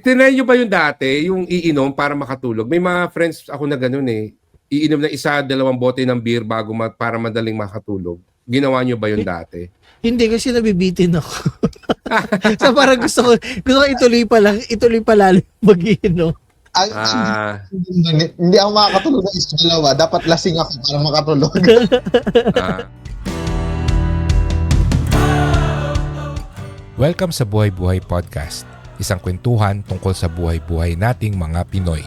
Tinry nyo ba yung dati, yung iinom para makatulog? May mga friends ako na ganun eh. Iinom na isa, 2 bote ng beer bago para madaling makatulog. Ginawa nyo ba yung dati? Hindi kasi nabibitin ako. So parang gusto ko ituloy pa lalo mag-iinom. Ang hindi ako makakatulog ng isa dalawa. Dapat lasing ako para makatulog. Ah. Welcome sa Buhay Buhay Podcast, isang kwentuhan tungkol sa buhay-buhay nating mga Pinoy.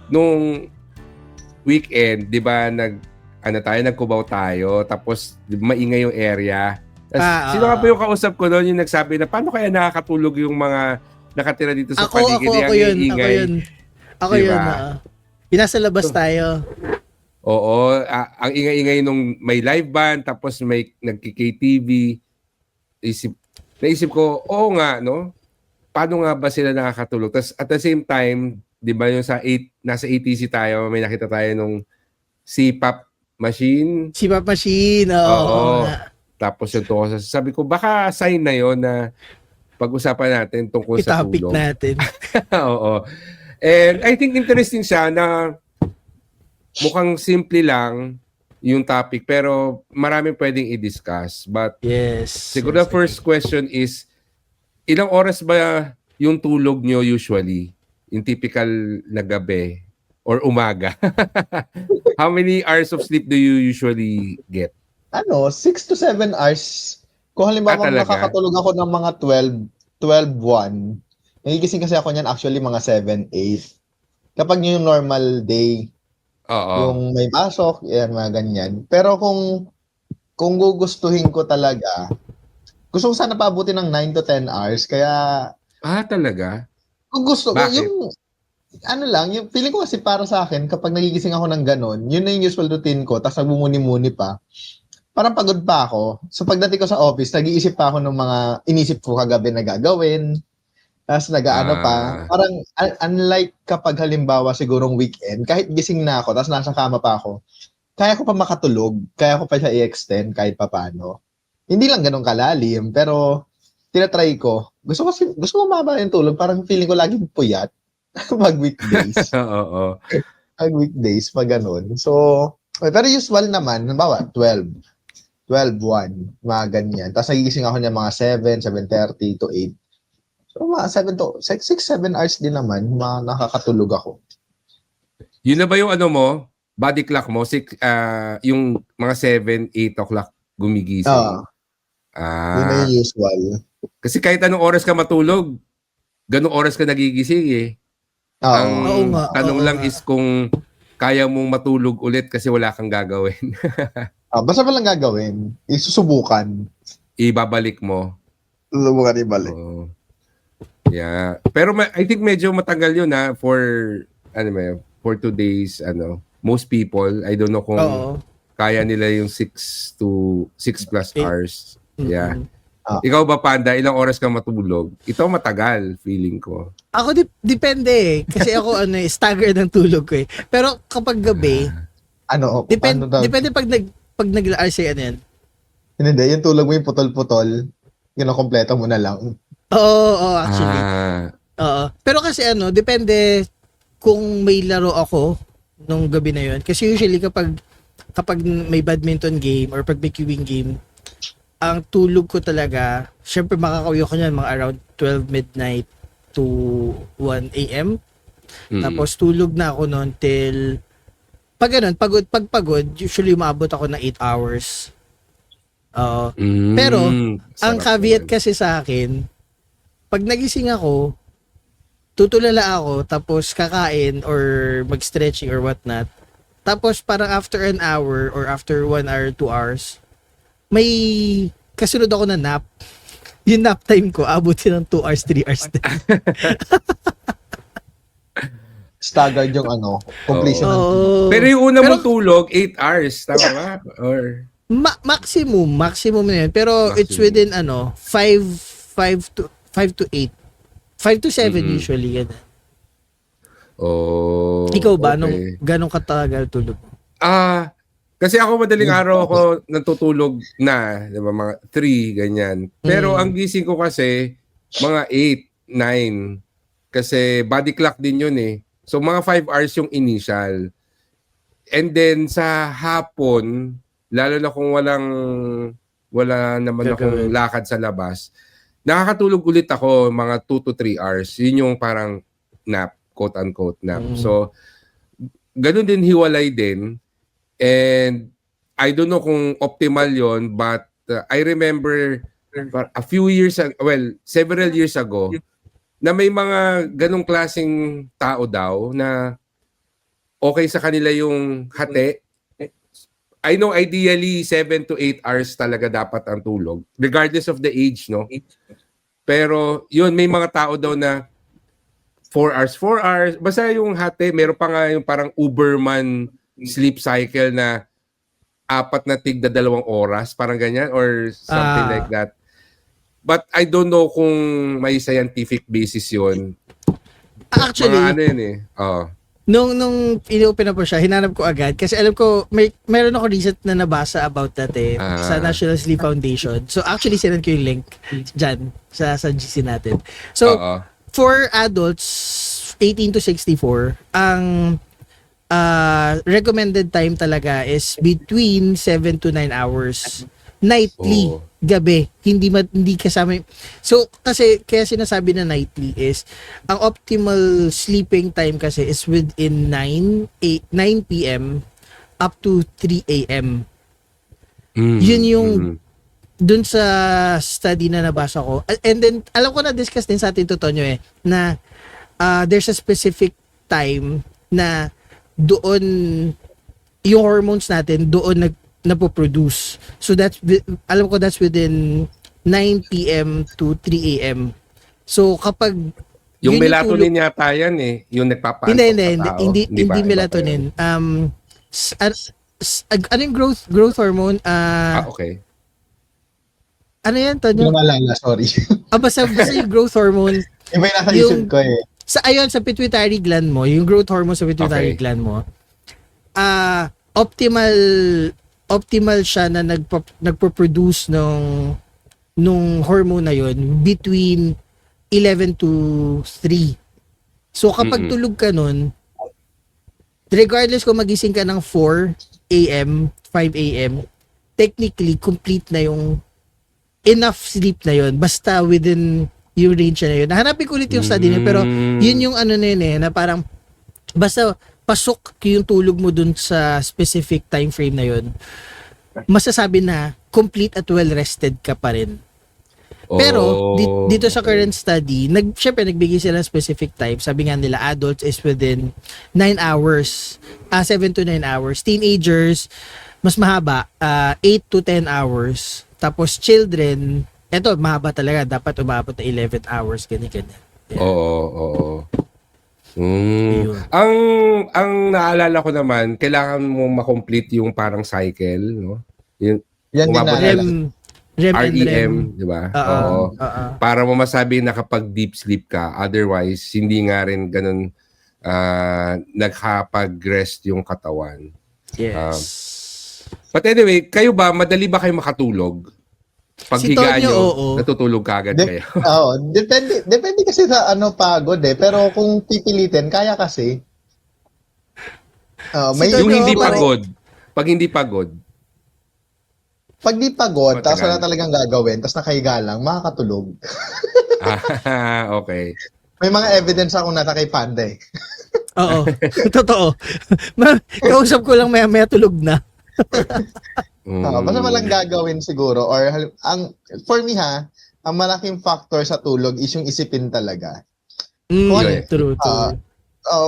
Nung weekend, 'di ba, nagkubaw tayo, tapos maingay yung area. Sino nga ba yung kausap ko doon, yung nagsabi na paano kaya nakakatulog yung mga nakatira dito sa paligid? Ako yun. Diba? Yung nasa labas tayo. Oo, ang ingay-ingay nung may live band, tapos may nagki-KTV. Naisip ko, oo nga, no? Paano nga ba sila nakakatulog? Tapos at the same time, di ba yung nasa ATC tayo, may nakita tayo nung CPAP machine. CPAP machine, oo. Tapos yung tungkol sabi ko, baka sign na yon na pag-usapan natin tungkol sa topic tulog. natin. Oo. And I think interesting siya na mukhang simple lang yung topic pero maraming pwedeng i-discuss. But yes, siguro the first question is, ilang oras ba yung tulog nyo usually? Yung typical na gabi or umaga? How many hours of sleep do you usually get? 6 to 7 hours. Kung halimbawa nakakatulog ako ng mga 12-1, nagigising kasi ako niyan actually mga 7-8. Kapag yung normal day, yung may pasok, yan, mga ganyan. Pero kung gugustuhin ko talaga, gusto ko sana paabutin ng 9 to 10 hours. Kaya... talaga? Kung gusto ko, bakit? yung feeling ko kasi para sa akin, kapag nagigising ako ng ganon, yun na yung usual routine ko, tapos nagbumuni-muni pa, parang pagod pa ako. So pagdating ko sa office, nag-iisip pa ako ng mga inisip ko kagabi na gagawin. Tapos nag-aano pa. Parang unlike kapag halimbawa sigurong weekend, kahit gising na ako, tapos nasa kama pa ako, kaya ko pa makatulog, kaya ko pa siya i-extend kahit pa paano. Hindi lang ganun kalalim, pero tinatry ko. Gusto ko mababa yung tulog, parang feeling ko laging puyat mag weekdays. Oo. Mag weekdays, pag ganun. So, pero usual naman, halimbawa, 12-1, mga ganyan. Tapos nagigising ako niya mga 7, 7:30 to 8. So, mga 6-7 hours din naman, nakakatulog ako. Yun na ba yung body clock mo? Yung mga 7, 8 o'clock gumigising? Yun na yung usual. Kasi kahit anong oras ka matulog, ganong oras ka nagigising eh. Ang tanong lang is kung kaya mong matulog ulit kasi wala kang gagawin. Basta walang gagawin, isusubukan. Ibabalik mo. Susubukan ibalik. Yeah. Pero I think medyo matagal yun for 2 days. Most people, I don't know kung kaya nila yung 6 plus hours. Yeah. Ikaw ba, Panda, ilang oras ka matulog? Ito matagal, feeling ko. Ako depende eh. Kasi ako staggered ng tulog ko eh. Pero kapag gabi, depende pag nag-RC yan. Hindi, yung tulog mo yung putol-putol, kompleto mo na lang. Oo, actually. Oo. Pero kasi depende kung may laro ako nung gabi na yun. Kasi usually kapag may badminton game or pag may queuing game, ang tulog ko talaga, syempre makakauwi ko niyan mga around 12 midnight to 1 a.m. Tapos tulog na ako noon till pag pagod, usually umabot ako ng 8 hours. Pero ang caveat kasi sa akin, pag nagising ako, tutulala ako, tapos kakain or mag-stretching or whatnot. Tapos parang after an hour or after 1 hour, 2 hours, may kasunod ako na nap. Yung nap time ko, abutin ng 2 hours, 3 hours din. Staggered yung completion. Pero yung una mong tulog, 8 hours. Tama ba? Or... maximum na yun. Pero it's within 5 to 8. 5 to 7 usually yan. Oh. Ikaw ba? Okay. Ganong katagal tulog mo? Kasi ako madaling araw ako natutulog na, 'di ba, mga 3 ganyan. Pero ang gising ko kasi mga 8, 9 kasi body clock din 'yun eh. So mga 5 hours yung initial. And then sa hapon, lalo na kung wala naman akong lakad sa labas, nakakatulog ulit ako mga 2 to 3 hours. Yun yung parang nap, quote-unquote nap. So, ganun din, hiwalay din. And I don't know kung optimal yon, but I remember a few years, several years ago, na may mga ganung klaseng tao daw na okay sa kanila yung hati. I know ideally 7 to 8 hours talaga dapat ang tulog, regardless of the age, no? Pero yun, may mga tao daw na 4 hours. Basta yung hati, meron pa nga yung parang Uberman sleep cycle na 4 na tigda 2 oras, parang ganyan, or something like that. But I don't know kung may scientific basis yun. Actually, mga ano yun eh. Nung inopen na po siya, hinanap ko agad kasi alam ko meron ako recent na nabasa about that sa National Sleep Foundation. So actually sinend ko yung link dyan sa GC natin. So for adults 18 to 64, ang recommended time talaga is between 7 to 9 hours nightly. Gabi, hindi kasama. So kasi kaya sinasabi na nightly is ang optimal sleeping time kasi is within 9 p.m. up to 3 a.m. Yun yung dun sa study na nabasa ko. And then alam ko na discuss din sa atin to Tonyo na there's a specific time na doon yung hormones natin doon napoproduce. So alam ko that's within 9 p.m. to 3 a.m. So kapag yung melatonin yata yan eh, yung nagpapaantok sa tao. Hindi melatonin. Ano yung growth hormone? Okay. Ano yan, Tonyo? Lumalala, sorry. Basta yung growth hormone. Iba yung nasa isip ko eh. Sa pituitary gland mo, yung growth hormone sa pituitary gland mo, optimal siya na nagpo-produce nung hormone na yon between 11 to 3. So kapag tulog ka nun, regardless kung magising ka ng 4 a.m., 5 a.m., technically complete na yung enough sleep na yon basta within yung range na yun. Hanapin ko ulit yung study niya, pero yun yung ano na yun na parang basta pasok yung tulog mo dun sa specific time frame na yun, masasabi na complete at well rested ka pa rin. Pero dito sa current study, syempre nagbigay sila ng specific time. Sabi nga nila adults is within 9 hours, 7 to 9 hours. Teenagers mas mahaba, 8 to 10 hours. Tapos children, eto mahaba talaga, dapat umabot na 11 hours ganyan. Yeah. Oo. Ang naalala ko naman, kailangan mo ma-complete yung parang cycle, no? Yung yan din REM, di ba? Oo. Para mo masabi na kapag deep sleep ka, otherwise hindi nga rin ganun nagkapag-rest yung katawan. Yes. But anyway, kayo ba, madali ba kayo makatulog? Pag higaan nyo, natutulog ka agad kayo. Depende kasi sa pagod Pero kung pipilitin, kaya kasi. Yung hindi pagod. Pag hindi pagod. Pag di pagod, tapos wala talagang gagawin, tapos nakahiga lang, makakatulog. Okay. May mga evidence ako nasa kay Panda Oo. Totoo. Kausap ko lang maya tulog na. Basta walang gagawin siguro or for me ang malaking factor sa tulog is yung isipin talaga. True.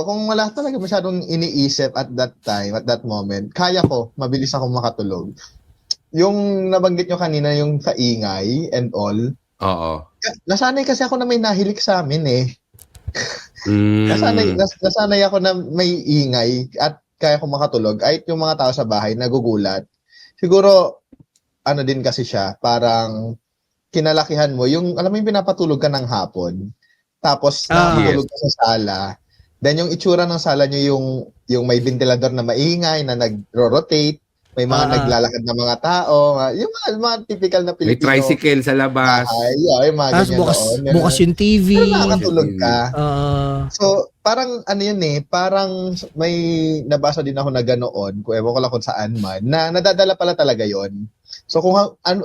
Kung wala talaga masyadong iniisip at that time, at that moment, kaya ko, mabilis akong makatulog. Yung nabanggit nyo kanina, yung sa ingay and all. Oo. Nasanay kasi ako na may nahilik sa amin Nasanay ako na may ingay at kaya ko makatulog. Kahit yung mga tao sa bahay nagugulat. Siguro, din kasi siya, parang kinalakihan mo. Yung, alam mo yung pinapatulog ka ng hapon. Tapos, nakatulog ka sa sala. Then, yung itsura ng sala nyo, yung may ventilador na maingay, na nag-rotate. may mga naglalakad na mga tao, yung mga typical na May Pilipino. tricycle sa labas. Yung mga Tapos ganyan doon. bukas yung TV. Pero nakakatulog ka. So, parang ano yun parang may nabasa din ako na ganoon, kung ewan ko lang kung saan man, na nadadala pala talaga yon. So,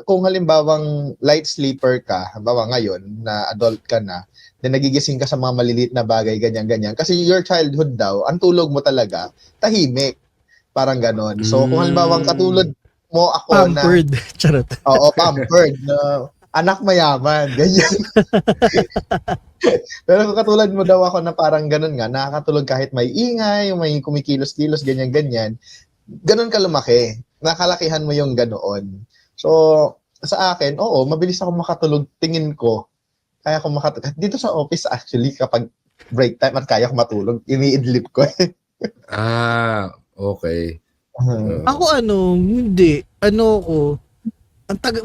kung halimbawang light sleeper ka, halimbawa ngayon, na adult ka na, then nagigising ka sa mga maliliit na bagay, ganyan-ganyan. Kasi your childhood daw, ang tulog mo talaga, tahimik. Parang ganon. So, kung halimbawang katulad mo ako Pampered. Charot. Oo, pampered. Na anak mayaman. Ganyan. Pero kung katulad mo daw ako na parang ganon nga, nakakatulog kahit may ingay, may kumikilos-kilos, ganyan-ganyan. Ganon ka lumaki. Nakalakihan mo yung ganoon. So, sa akin, oo, mabilis ako makatulog. Tingin ko, kaya ko makatulog. Dito sa office, actually, kapag break time at kaya ko matulog, iniidlip ko eh. Okay. Ako hindi.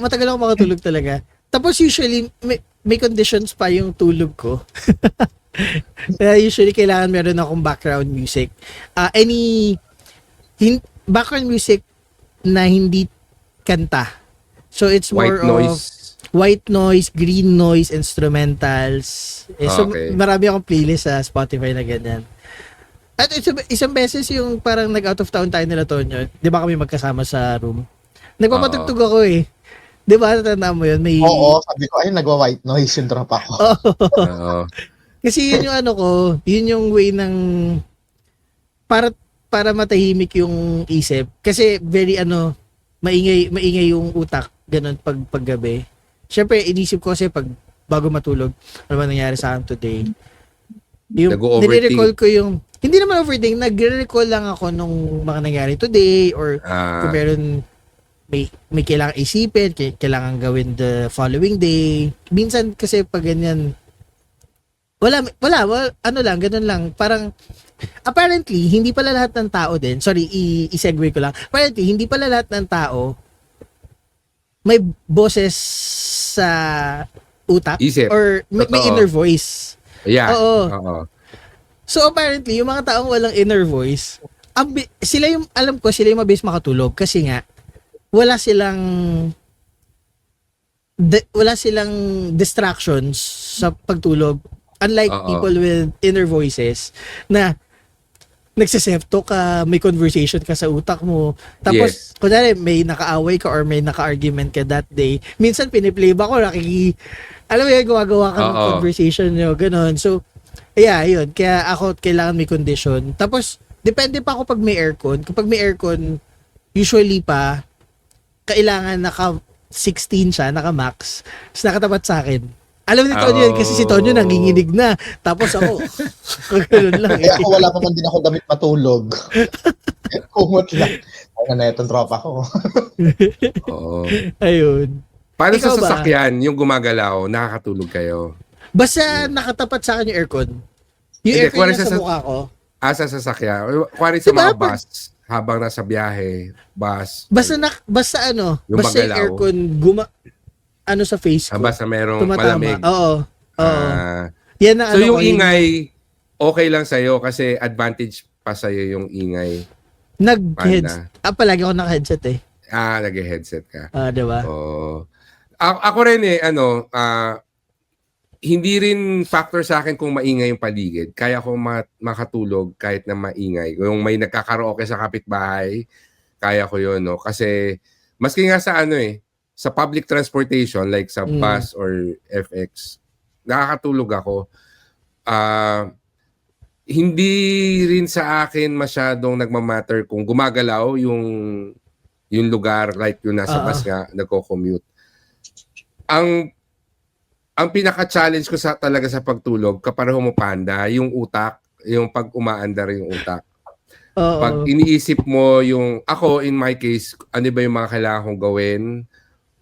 Matagal ako makatulog talaga. Tapos usually, may conditions pa yung tulog ko. Kaya usually, kailangan meron akong background music. Background music na hindi kanta. So, it's more White noise. white noise, green noise, instrumentals. So, Okay. marami akong playlist sa Spotify na ganyan. At isang beses yung parang nag-out of town tayo nila, Tonyo. Di ba kami magkasama sa room? Nagpapatugtog ako eh. Di ba? Natandaan mo yun? Oo, sabi ko, ay, nagwa-white noise yung tropa ko. Oo. Kasi yun yung yun yung way ng para matahimik yung isip. Kasi very maingay yung utak, ganun paggabi. Syempre, inisip ko kasi bago matulog, ano ba nangyari sa akin today. Yung Nag-o-overthink. nire-recall ko hindi naman overthink, nagre-recall lang ako nung mga nangyari today or kung meron may kailangan isipin, kailangan gawin the following day. Minsan kasi pag ganyan, wala, ganun lang. Parang, apparently, hindi pala lahat ng tao din, sorry, i-segue ko lang. Apparently, hindi pala lahat ng tao may boses sa utak Isip. or may Totoo. inner voice. Yeah. Oo. So apparently, yung mga taong walang inner voice, sila yung mabilis makatulog kasi nga wala silang distractions sa pagtulog, unlike people with inner voices na nagsesepto ka, may conversation ka sa utak mo. Tapos, kunwari, may nakaaway ka or may naka-argument ka that day. Minsan, piniplay ba ko, alam mo yun, gumagawa ka ng conversation nyo, ganun. So, yun. Kaya ako, kailangan may condition. Tapos, depende pa ako pag may aircon. Kapag may aircon, usually pa, kailangan naka-16 siya, naka-max. Tapos nakatapat sa akin. Alam ni Tonyo yun, kasi si Tonyo nanginginig na. Tapos ako, ganun lang. Eh, ako wala pa man din ako damit matulog. Kumot lang. Ano na itong tropa ko. Oo. Ayun. Paano Ikaw sa ba? sasakyan, yung gumagalaw, nakakatulog kayo? Basta nakatapat sa akin yung aircon. Yung Hindi, aircon kuwari niya sa sa- mukha ko. Sa sasakyan. Kuwari sa Diba, mga bus, habang nasa biyahe, bus. Basta Yung basta yung magalaw. aircon sa face ko. Basta merong Tumatama. malamig. Oo. Yan ang So yung ko, ingay, okay lang sa'yo kasi advantage pa sa'yo yung ingay. Nag-headset. Palagi ako naka-headset eh. Nag-headset ka. Diba? Oo. Ako rin hindi rin factor sa akin kung maingay yung paligid. Kaya ko makatulog kahit na maingay. Yung may nagkakaraoke sa kapitbahay, kaya ko yun, no? Kasi, maski nga sa sa public transportation, like sa bus or FX, nakakatulog ako. Hindi rin sa akin masyadong nagmamatter kung gumagalaw yung lugar, like yung nasa bus nga, nagko-commute. Ang pinaka-challenge ko talaga sa pagtulog, kapag humupanda, yung utak, yung pag umaandar yung utak. Pag iniisip mo ako in my case, ano ba yung mga kailangan kong gawin,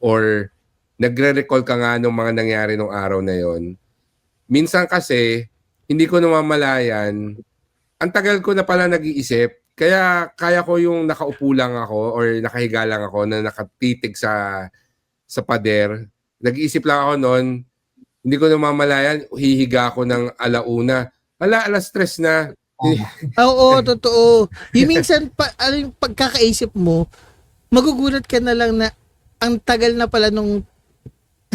or nagre-recall ka nga ng mga nangyari nung araw na yon. Minsan kasi, hindi ko namamalayan, ang tagal ko na pala nag-iisip, kaya kaya ko yung nakaupo lang ako or nakahiga lang ako na nakatitig sa pader. Nag-iisip lang ako noon, hindi ko namamalayan, hihiga ako ng alauna. Alas 3 na. Oo, totoo. Yung minsan, yung pagkakaisip mo, magugulat ka na lang na ang tagal na pala nung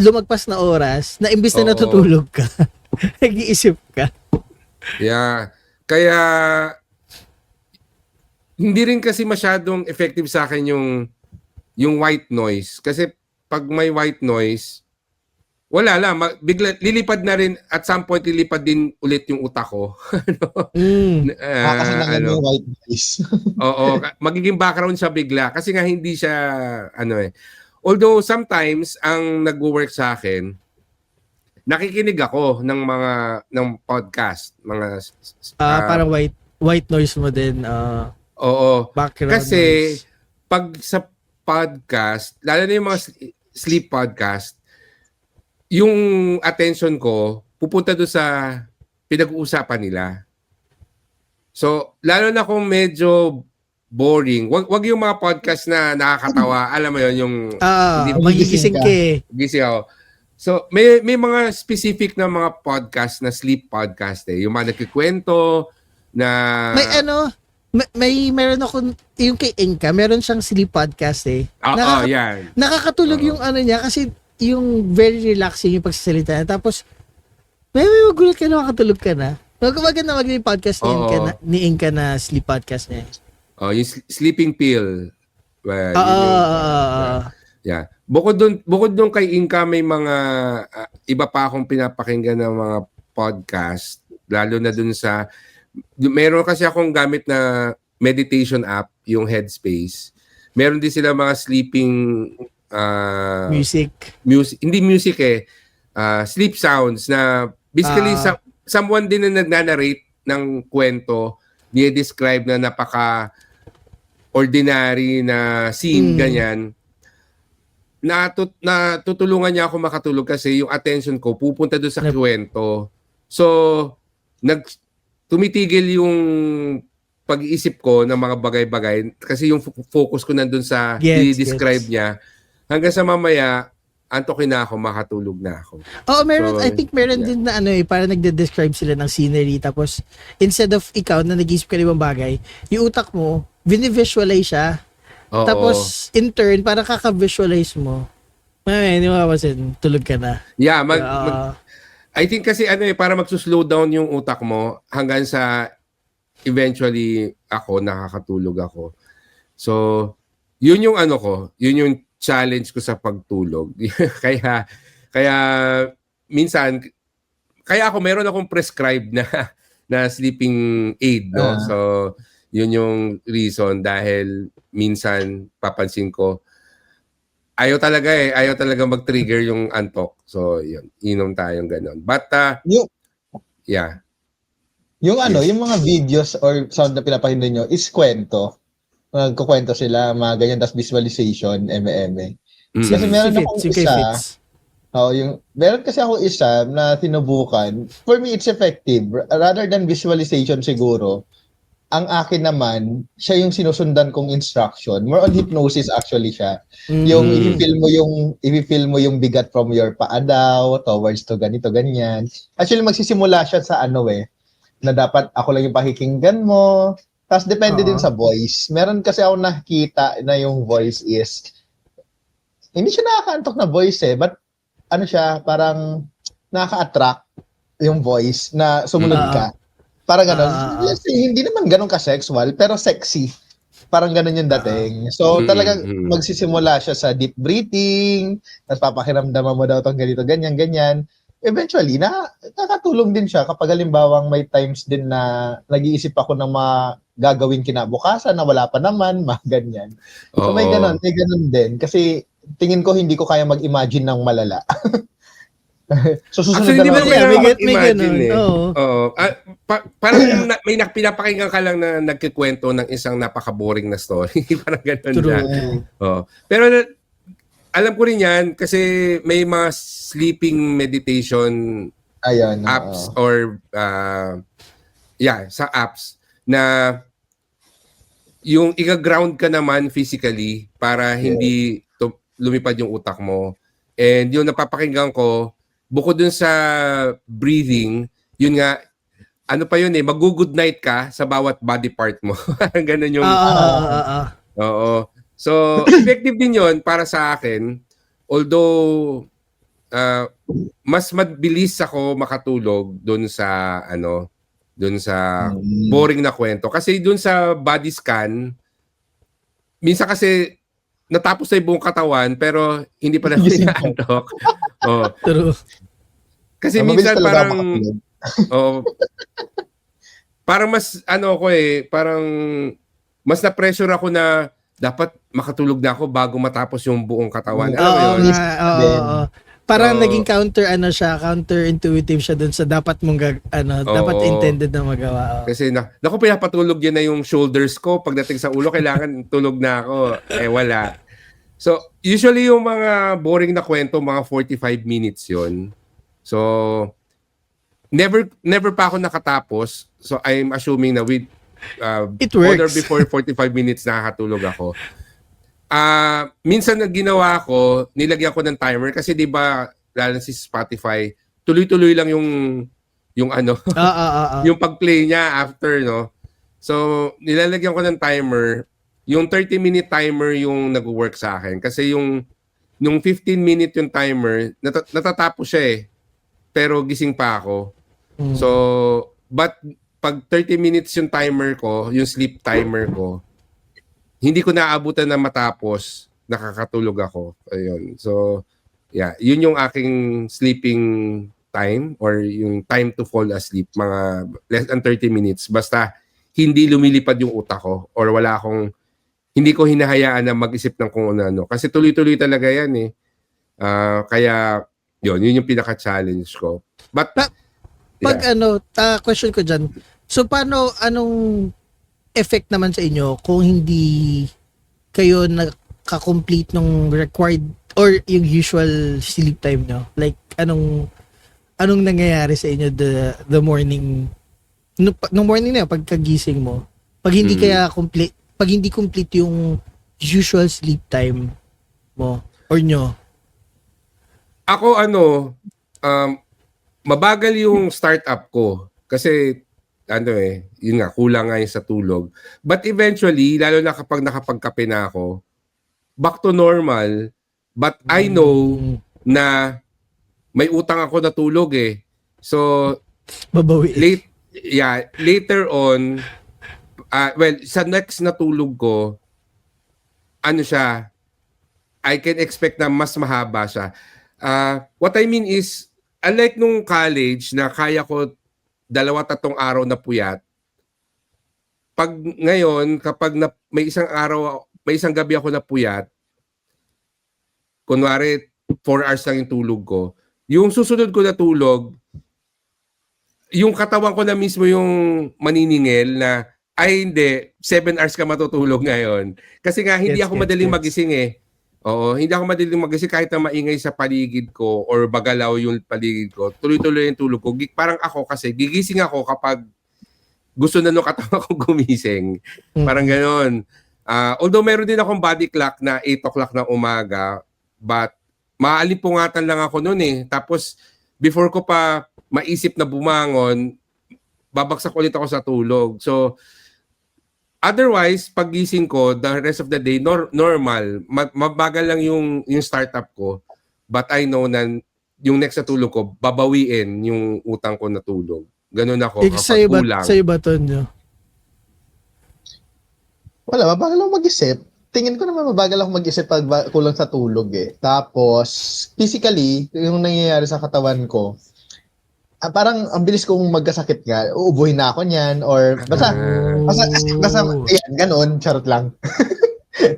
lumagpas na oras na imbis na Oo. natutulog ka, nag-iisip ka. Yeah. Kaya hindi rin kasi masyadong effective sa akin yung white noise. Kasi pag may white noise, wala lang. Bigla, lilipad na rin, at some point, lilipad din ulit yung utak ko. Mm. Kasi nangan yung white noise. Oo, magiging background siya bigla. Kasi nga hindi siya, although sometimes, ang nag-work sa akin, nakikinig ako ng podcast. Parang white noise mo din. Oo. Background Kasi, noise. pag sa podcast, lalo na yung mga sleep podcast, yung attention ko pupunta doon sa pinag-uusapan nila. So, lalo na kung medyo boring, wag yung mga podcast na nakakatawa. Alam mo yun, yung Magigising ka eh. gising ako. So, may mga specific na mga podcast na sleep podcast eh. Yung mga nagkikwento na... Meron ako, yung kay Inka, meron siyang sleep podcast eh. Yan. Nakakatulog yung ano niya kasi yung very relaxing yung pagsasalita niya. Tapos, may magulat ka na makatulog ka na. Maganda mag-podcast ni Inka na sleep podcast niya. Yung sleeping pill. Well, yeah. Bukod doon kay Inka, may mga iba pa akong pinapakinggan ng mga podcast, lalo na doon sa meron kasi akong gamit na meditation app, yung Headspace. Meron din sila mga sleeping music, hindi music sleep sounds na basically someone din na nagnanarrate ng kwento, ni-describe na napaka ordinary na scene, ganyan. Natutulungan niya ako makatulog kasi yung attention ko pupunta doon sa kwento. So, tumitigil yung pag-iisip ko ng mga bagay-bagay kasi yung focus ko nandun sa i-describe niya. Hanggang sa mamaya, antokin na ako, makatulog na ako. meron, I think meron din na para nagde-describe sila ng scenery, tapos instead of ikaw na nag-iisip ka ng ibang bagay, yung utak mo, visualize siya. Oo. Tapos, in turn, para kaka-visualize mo, hindi mo kapasin, tulog ka na. Yeah, I think kasi para magsuslow down yung utak mo hanggang sa eventually nakakatulog ako. So, yun yung yun yung challenge ko sa pagtulog. kaya minsan meron akong prescribed na sleeping aid, no. So, yun yung reason dahil minsan papansin ko ayaw talaga mag-trigger yung antok. So, yun. Inom tayong ganun. But, yeah. Yung yung mga videos or sound na pinapakinggan nyo is kwento. Nagkukwento sila, mga ganyan, tas visualization, eme. Kasi meron akong isa. Meron kasi ako isa na tinubukan. For me, it's effective. Rather than visualization siguro, ang akin naman, siya yung sinusundan kong instruction. More on hypnosis actually siya. Yung i-feel mo yung bigat from your paa daw towards to ganito, ganyan. Actually, magsisimula siya sa na dapat ako lang yung pakikinggan mo. Tapos depende din sa voice. Meron kasi ako nakikita na yung voice is, hindi siya nakaka-antok na voice but siya, parang nakaka-attract yung voice na sumunod ka. Parang gano'n. Let's say, hindi naman gano'n ka-sexual, pero sexy. Parang gano'n yung dating. So, talagang magsisimula siya sa deep breathing, at papakiramdaman mo daw itong ganito, ganyan. Eventually, nakakatulong din siya kapag halimbawang may times din na nag-iisip ako ng mga gagawin kinabukasan na wala pa naman, mga ganyan. So, may gano'n din. Kasi, tingin ko hindi ko kaya mag-imagine ng malala. So, susunod actually, may ganun. Oo. Parang may pinapakinggan ka lang na nagkikwento ng isang napaka-boring na story. Parang gano'n siya. Pero alam ko rin yan kasi may mga sleeping meditation apps or sa apps na yung i-ground ka naman physically para hindi lumipad yung utak mo. And yung napapakinggan ko, bukod dun sa breathing, yun nga, mag-good night ka sa bawat body part mo. Ganun yung... Oo. So, effective din yon para sa akin. Although, mas mabilis ako makatulog doon sa, doon sa boring na kwento. Kasi doon sa body scan, minsan kasi natapos na yung buong katawan, pero hindi pa na ako inaantok. Oh. True. Kasi Mabilis minsan talaga parang, makatulog. oh, parang mas, parang mas na-pressure ako na dapat makatulog na ako bago matapos yung buong katawan. Alam mo Oo yun? nga, oo. Parang So, naging counterintuitive siya dun sa dapat mong dapat Oo. intended na magawa. Oo. Kasi naku, pinapatulog yan na yung shoulders ko. Pagdating sa ulo, kailangan tulog na ako. Wala. So, usually yung mga boring na kwento, mga 45 minutes yon. So, never pa ako nakatapos. So, I'm assuming na with It on or works. before 45 minutes nakakatulog ako. Minsan na ginawa ko, nilagyan ko ng timer kasi 'di ba lalo si Spotify, tuloy-tuloy lang yung yung pag-play niya after, no. So, nilalagyan ko ng timer, yung 30-minute timer yung nagwo-work sa akin kasi yung 15-minute yung timer, natatapos siya eh. Pero gising pa ako. So, but pag 30 minutes yung timer ko, yung sleep timer ko, hindi ko naabutan na matapos, nakakatulog ako. Ayun. So, yeah, yun yung aking sleeping time or yung time to fall asleep, mga less than 30 minutes. Basta hindi lumilipad yung utak ko or hindi ko hinahayaan na mag-isip ng kung ano. Kasi tuloy-tuloy talaga yan eh. Kaya, yun yung pinaka-challenge ko. But, Pag question ko dyan, so anong effect naman sa inyo kung hindi kayo nakakomplete ng required or yung usual sleep time nyo? Like, anong nangyayari sa inyo the morning, no morning na yun, pagkagising mo? Pag hindi pag hindi complete yung usual sleep time mo or nyo? Ako mabagal yung startup ko kasi yun nga, kulang nga yung sa tulog. But eventually, lalo na kapag nakapagkape na ako, back to normal. But I know na may utang ako na tulog eh. So, Babawi. later on, sa next na tulog ko, I can expect na mas mahaba siya. What I mean is, unlike nung college na kaya ko 2-3 araw na puyat, pag ngayon, kapag may isang gabi ako na puyat, kunwari 4 hours lang yung tulog ko, yung susunod ko na tulog, yung katawan ko na mismo yung maniningil na, ay hindi, 7 hours ka matutulog ngayon. Kasi nga, hindi ako madaling magising eh. Oo, hindi ako madaling magising kahit na maingay sa paligid ko or bagalaw yung paligid ko. Tuloy-tuloy yung tulog ko. Parang ako kasi, gigising ako kapag gusto na nung katawan ko gumising. Parang gano'n. Although meron din akong body clock na 8 o'clock ng umaga, but maalimpungatan lang ako noon eh. Tapos, before ko pa maisip na bumangon, babagsak ulit ako sa tulog. So, otherwise, paggising ko, the rest of the day, normal. Mabagal lang yung startup ko. But I know na yung next na tulog ko, babawiin yung utang ko na tulog. Ganun ako kapag kulang. Sa'yo ba, Tonyo? Wala, mabagal ako mag-isip. Tingin ko naman mabagal ako mag-isip pag kulang sa tulog eh. Tapos, physically, yung nangyayari sa katawan ko, parang ang bilis kong magkasakit nga. Uubuhin na ako niyan or basta ayan, ganun, charot lang.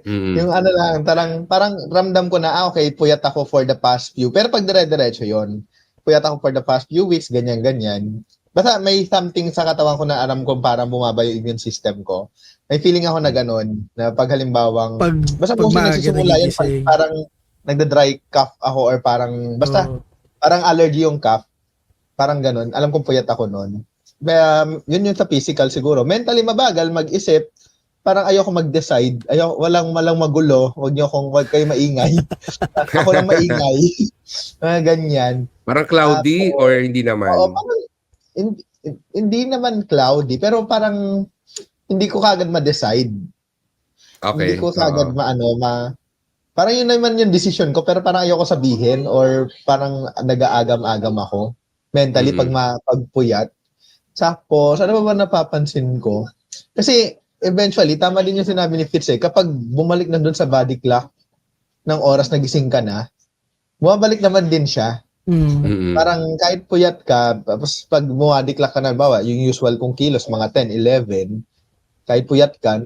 Yung lang, parang ramdam ko na, okay, puyat ako for the past few. Pero pag dire-diretso yon, puyat ako for the past few weeks, ganyan. Basta may something sa katawan ko na alam kong parang bumaba yung immune system ko. May feeling ako na ganun, na pag halimbawang, basta kung nagsisimula yun, parang nagda-dry cough ako or parang, basta parang allergy yung cough. Parang ganun. Alam kong puyat ako noon. Yun yung sa physical siguro. Mentally mabagal mag-isip. Parang ayoko mag-decide. Walang magulo. Huwag kayo maingay. Ako lang maingay. Ganyan. Parang cloudy or hindi naman? Oo, parang hindi naman cloudy. Pero parang hindi ko kagad ma-decide. Hindi Okay. ko sagad parang yun naman yung decision ko, pero parang ayoko sabihin or parang nag-aagam-agam ako mentally pag Mm-mm. pagpuyat. Tapos, ano ba napapansin ko? Kasi eventually, tama din yung sinabi ni Fitz kapag bumalik na dun sa body clock ng oras na gising ka na, bumabalik naman din siya. Mm. Mm-mm. Parang kahit puyat ka, tapos pag bumadi clock ka na, bawa, yung usual kong kilos, mga 10, 11, kahit puyat ka,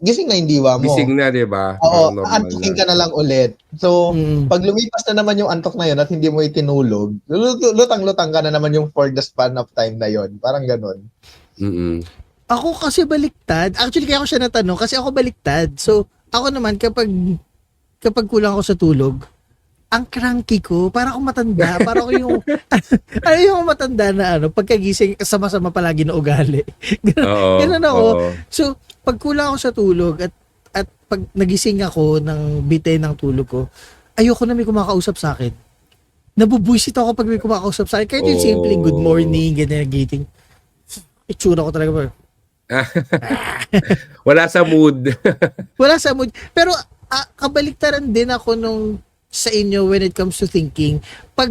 gising na yung diwa mo. Gising na, di ba? Oo, Parang normal na. antukin ka na lang ulit. So, Mm. pag lumipas na naman yung antok na yun at hindi mo itinulog, lutang-lutang ka na naman yung for the span of time na yun. Parang ganun. Mm-mm. Ako kasi baliktad. Actually, kaya ako siya natanong kasi ako baliktad. So, ako naman kapag kulang ako sa tulog, ang cranky ko, para akong matanda, para ako yung ano yung matanda na pagkagising sama-sama palagi na ugali. Oo. Ganun ako. Oo. So, pag kulang ako sa tulog at pag nagising ako ng bite ng tulog ko, ayoko na may kumakausap sa akin. Nabubuisit ako pag may kumakausap sa akin. Kahit yung Oh. simpleng good morning, ganyan, greeting. Itsura ko talaga ba? Wala sa mood. Wala sa mood. Pero kabaliktaran din ako nung sa inyo when it comes to thinking. Pag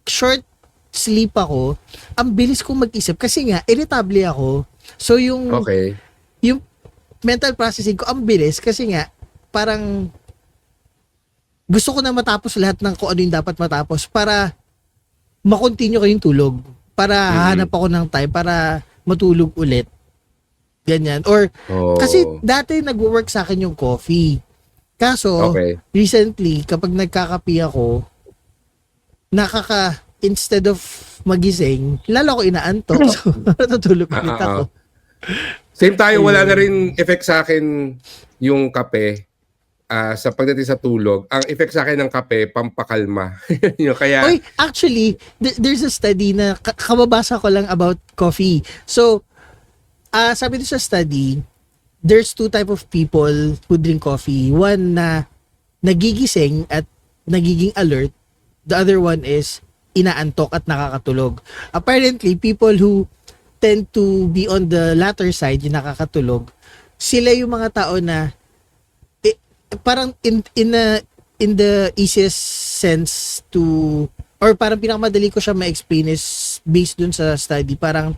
short sleep ako, ang bilis kong mag-isip kasi nga irritable ako. So yung Okay. yung mental processing ko ang bilis kasi nga parang gusto ko na matapos lahat ng kung ano yung dapat matapos para ma-continue ko yung tulog. Para hahanap ako ng time para matulog ulit. Ganyan. Or Oh. kasi dati nag-work sa akin yung coffee. Kaso, Okay. recently, kapag nagkakapi ako, instead of magising, lalo ako inaantok. So, natutulog ulit ako. Same tayo, wala na rin effect sa akin yung kape sa pagdating sa tulog. Ang effect sa akin ng kape, pampakalma. Kaya, Oy, actually, there's a study na kababasa ko lang about coffee. So, sabi doon sa study, there's two type of people who drink coffee. One na nagigising at nagiging alert. The other one is inaantok at nakakatulog. Apparently, people who tend to be on the latter side, yung nakakatulog, sila yung mga tao na parang in the easiest sense to, or parang pinakamadali ko siya ma-explain is based dun sa study. Parang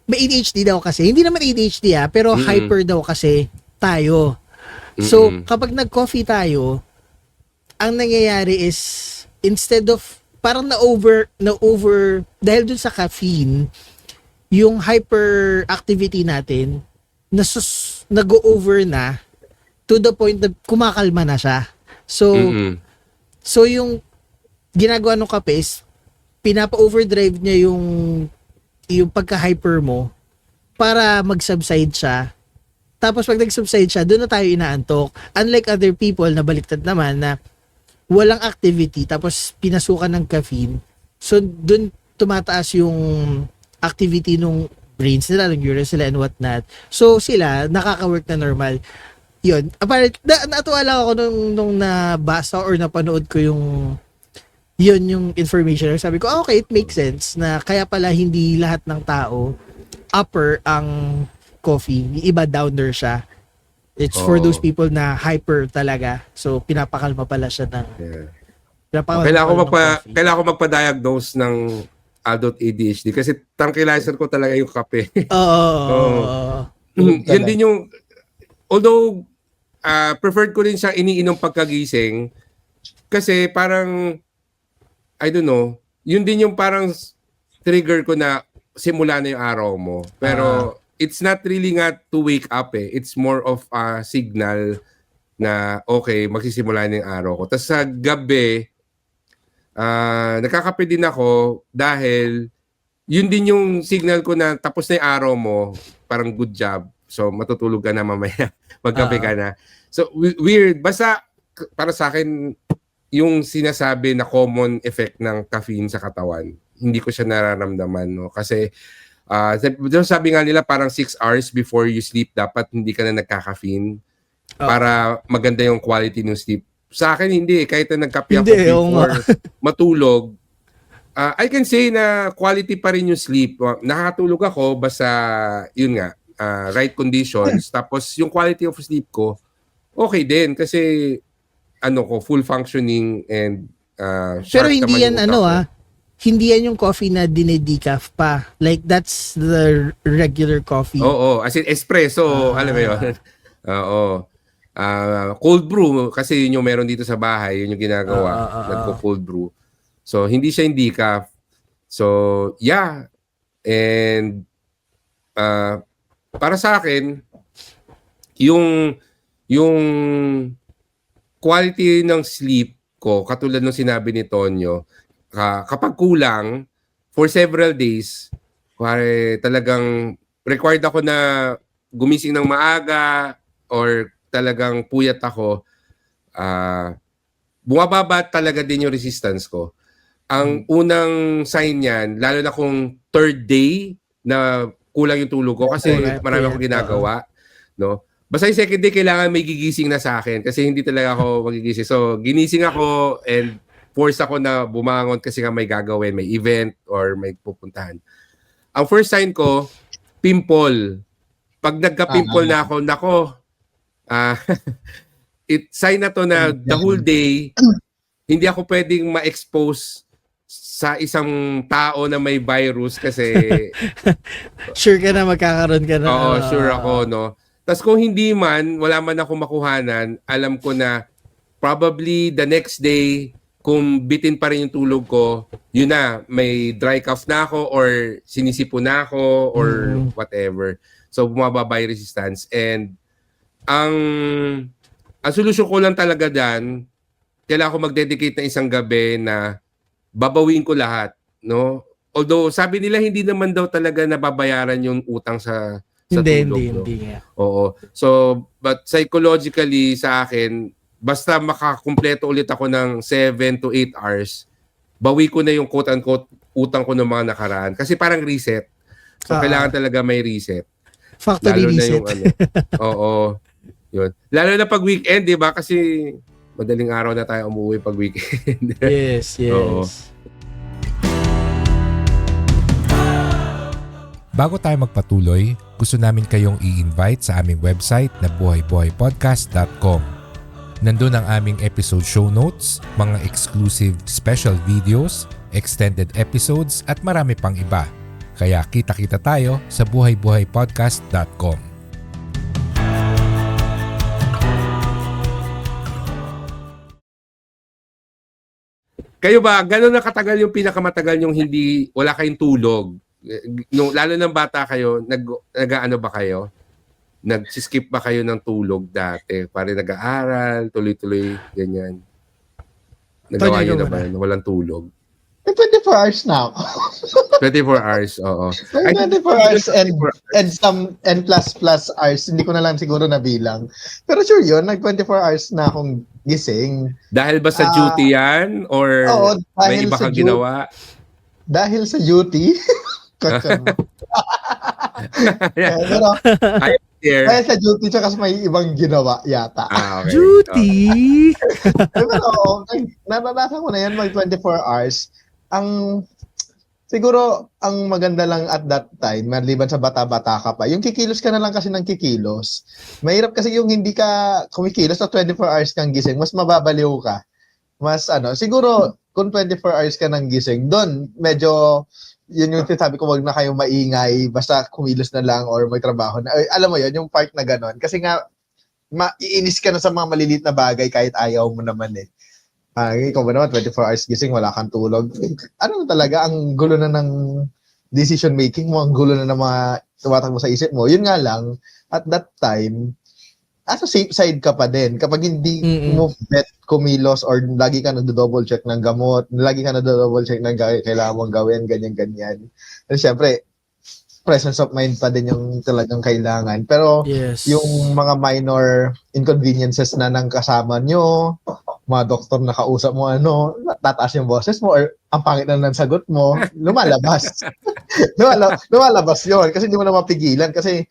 may ADHD daw kasi. Hindi naman ADHD pero hyper daw kasi tayo. So, kapag nag-coffee tayo, ang nangyayari is, instead of, parang na-over, dahil dun sa caffeine, yung hyperactivity natin, nag-over na, to the point na kumakalma na siya. So, so yung ginagawa ng kape is, pinapa-overdrive niya yung pagka-hyper mo para mag-subside siya. Tapos pag nag-subside siya, doon na tayo inaantok. Unlike other people na baliktad naman na walang activity tapos pinasukan ng caffeine. So doon tumataas yung activity ng brains nila, ng neurons nila and whatnot. So sila, nakaka-work na normal. Yun. Apparently, natuwa lang ako nung nabasa or napanood ko yung information. Sabi ko, okay, it makes sense na kaya pala hindi lahat ng tao upper ang coffee. Yung iba downer siya. It's for those people na hyper talaga. So, pinapakalma pala siya ng... Kailangan ko magpa-diagnose ng adult ADHD kasi tranquilizer ko talaga yung kape. Oo. Yan din yung... Although, preferred ko rin siyang iniinom pagkagising kasi parang I don't know, yun din yung parang trigger ko na simula na yung araw mo. Pero it's not really nga to wake up It's more of a signal na okay, magsisimula na yung araw ko. Tapos sa gabi, nagkakape din ako dahil yun din yung signal ko na tapos na yung araw mo, parang good job. So matutulog ka na mamaya, magkape ka na. So weird. Basta para sa akin, yung sinasabi na common effect ng caffeine sa katawan, hindi ko siya nararamdaman. No? Kasi sabi nga nila parang 6 hours before you sleep, dapat hindi ka na nagka-caffeine para maganda yung quality ng sleep. Sa akin hindi. Kahit na nagkape ako before matulog, I can say na quality pa rin yung sleep. Nakakatulog ako basta yun nga, right conditions, tapos yung quality of sleep ko, okay din. Kasi, full functioning and Pero sharp hindi naman yan yung utak ko. hindi yan yung coffee na dinedecaf pa. Like, that's the regular coffee. Oo, as in espresso, alam mo yun. Oo. Cold brew, kasi yun yung meron dito sa bahay, yun yung ginagawa. Nagko-cold brew. So, hindi siya yung decaf. So, yeah. And, para sa akin, yung quality ng sleep ko, katulad ng sinabi ni Tonyo, kapag kulang, for several days, talagang required ako na gumising ng maaga or talagang puyat ako, bumababa talaga din yung resistance ko. Ang unang sign niyan, lalo na kung third day na kulang yung tulog ko kasi marami akong ginagawa, no? Basta yung second day, kailangan may gigising na sa akin kasi hindi talaga ako magigising. So, ginising ako and force ako na bumangon kasi nga may gagawin, may event or may pupuntahan. Ang first sign ko, pimple. Pag nagka-pimple na ako, sign na to na the whole day, hindi ako pwedeng ma-expose sa isang tao na may virus kasi Sure ka na magkakaroon ka na. oo, sure ako, no? Tapos kung hindi man, wala man ako makuhanan, alam ko na probably the next day, kung bitin pa rin yung tulog ko, yun na, may dry cough na ako or sinisipo na ako or whatever. So, bumababa yung resistance. And ang solusyon ko lang talaga dyan, kailangan ko mag-dedicate na isang gabi na babawiin ko lahat, no? Although, sabi nila hindi naman daw talaga nababayaran yung utang sa tulog. Hindi nga. Oo. So, but psychologically sa akin, basta makakumpleto ulit ako ng 7 to 8 hours, bawi ko na yung quote-unquote utang ko ng mga nakaraan. Kasi parang reset. So, kailangan talaga may reset. Factory Lalo reset. na yung oo. Yun. Lalo na pag weekend, di ba? Kasi madaling araw na tayo umuwi pag weekend. Yes. Oo. Bago tayo magpatuloy, gusto namin kayong i-invite sa aming website na buhaybuhaypodcast.com. Nandun ang aming episode show notes, mga exclusive special videos, extended episodes at marami pang iba. Kaya kita-kita tayo sa buhaybuhaypodcast.com. Kayo ba, gano'n na katagal yung pinakamatagal yung wala kayong tulog? Lalo ng bata kayo, nag-ano ba kayo? Nag-skip ba kayo ng tulog dati? Pare nag-aaral, tuloy-tuloy, ganyan. Nagawa niyo na ba yun? Walang tulog? 24 hours na ako. 24 hours, oo. 24 hours and plus hours. Hindi ko na lang siguro nabilang. Pero sure yun, 24 hours na akong gising. Dahil ba sa duty yan? Or may iba kang ginawa? Dahil sa duty. Pero, dahil sa duty tsaka may ibang ginawa yata. Okay. Duty! Pero naranasan ko na yan mag 24 hours. Siguro, ang maganda lang at that time, maliban sa bata-bata ka pa, yung kikilos ka na lang kasi ng kikilos. Mahirap kasi yung hindi ka kumikilos na 24 hours kang gising, mas mababaliw ka. Siguro, kung 24 hours ka ng gising, doon, medyo, yun yung sinasabi ko, wag na kayong maingay, basta kumilos na lang or magtrabaho na. Alam mo yun, yung part na gano'n. Kasi nga, maiinis ka na sa mga maliliit na bagay kahit ayaw mo naman eh. Ikaw ba naman, 24 hours gising, wala kang tulog. Ano na talaga, ang gulo na ng decision making mo, ang gulo na ng mga tumatakbo sa isip mo. Yun nga lang, at that time, asa safe side ka pa din. Kapag hindi mo bet kumilos or lagi ka nag-double check ng gamot, lagi ka nag-double check ng kailangan mong gawin, ganyan-ganyan. And syempre, presence of mind pa din yung talagang kailangan. Pero yung mga minor inconveniences na nang kasama nyo, mga doktor na kausap mo, tataas yung boses mo or ang pangit na ng sagot mo, lumalabas. lumalabas yun kasi hindi mo na mapigilan kasi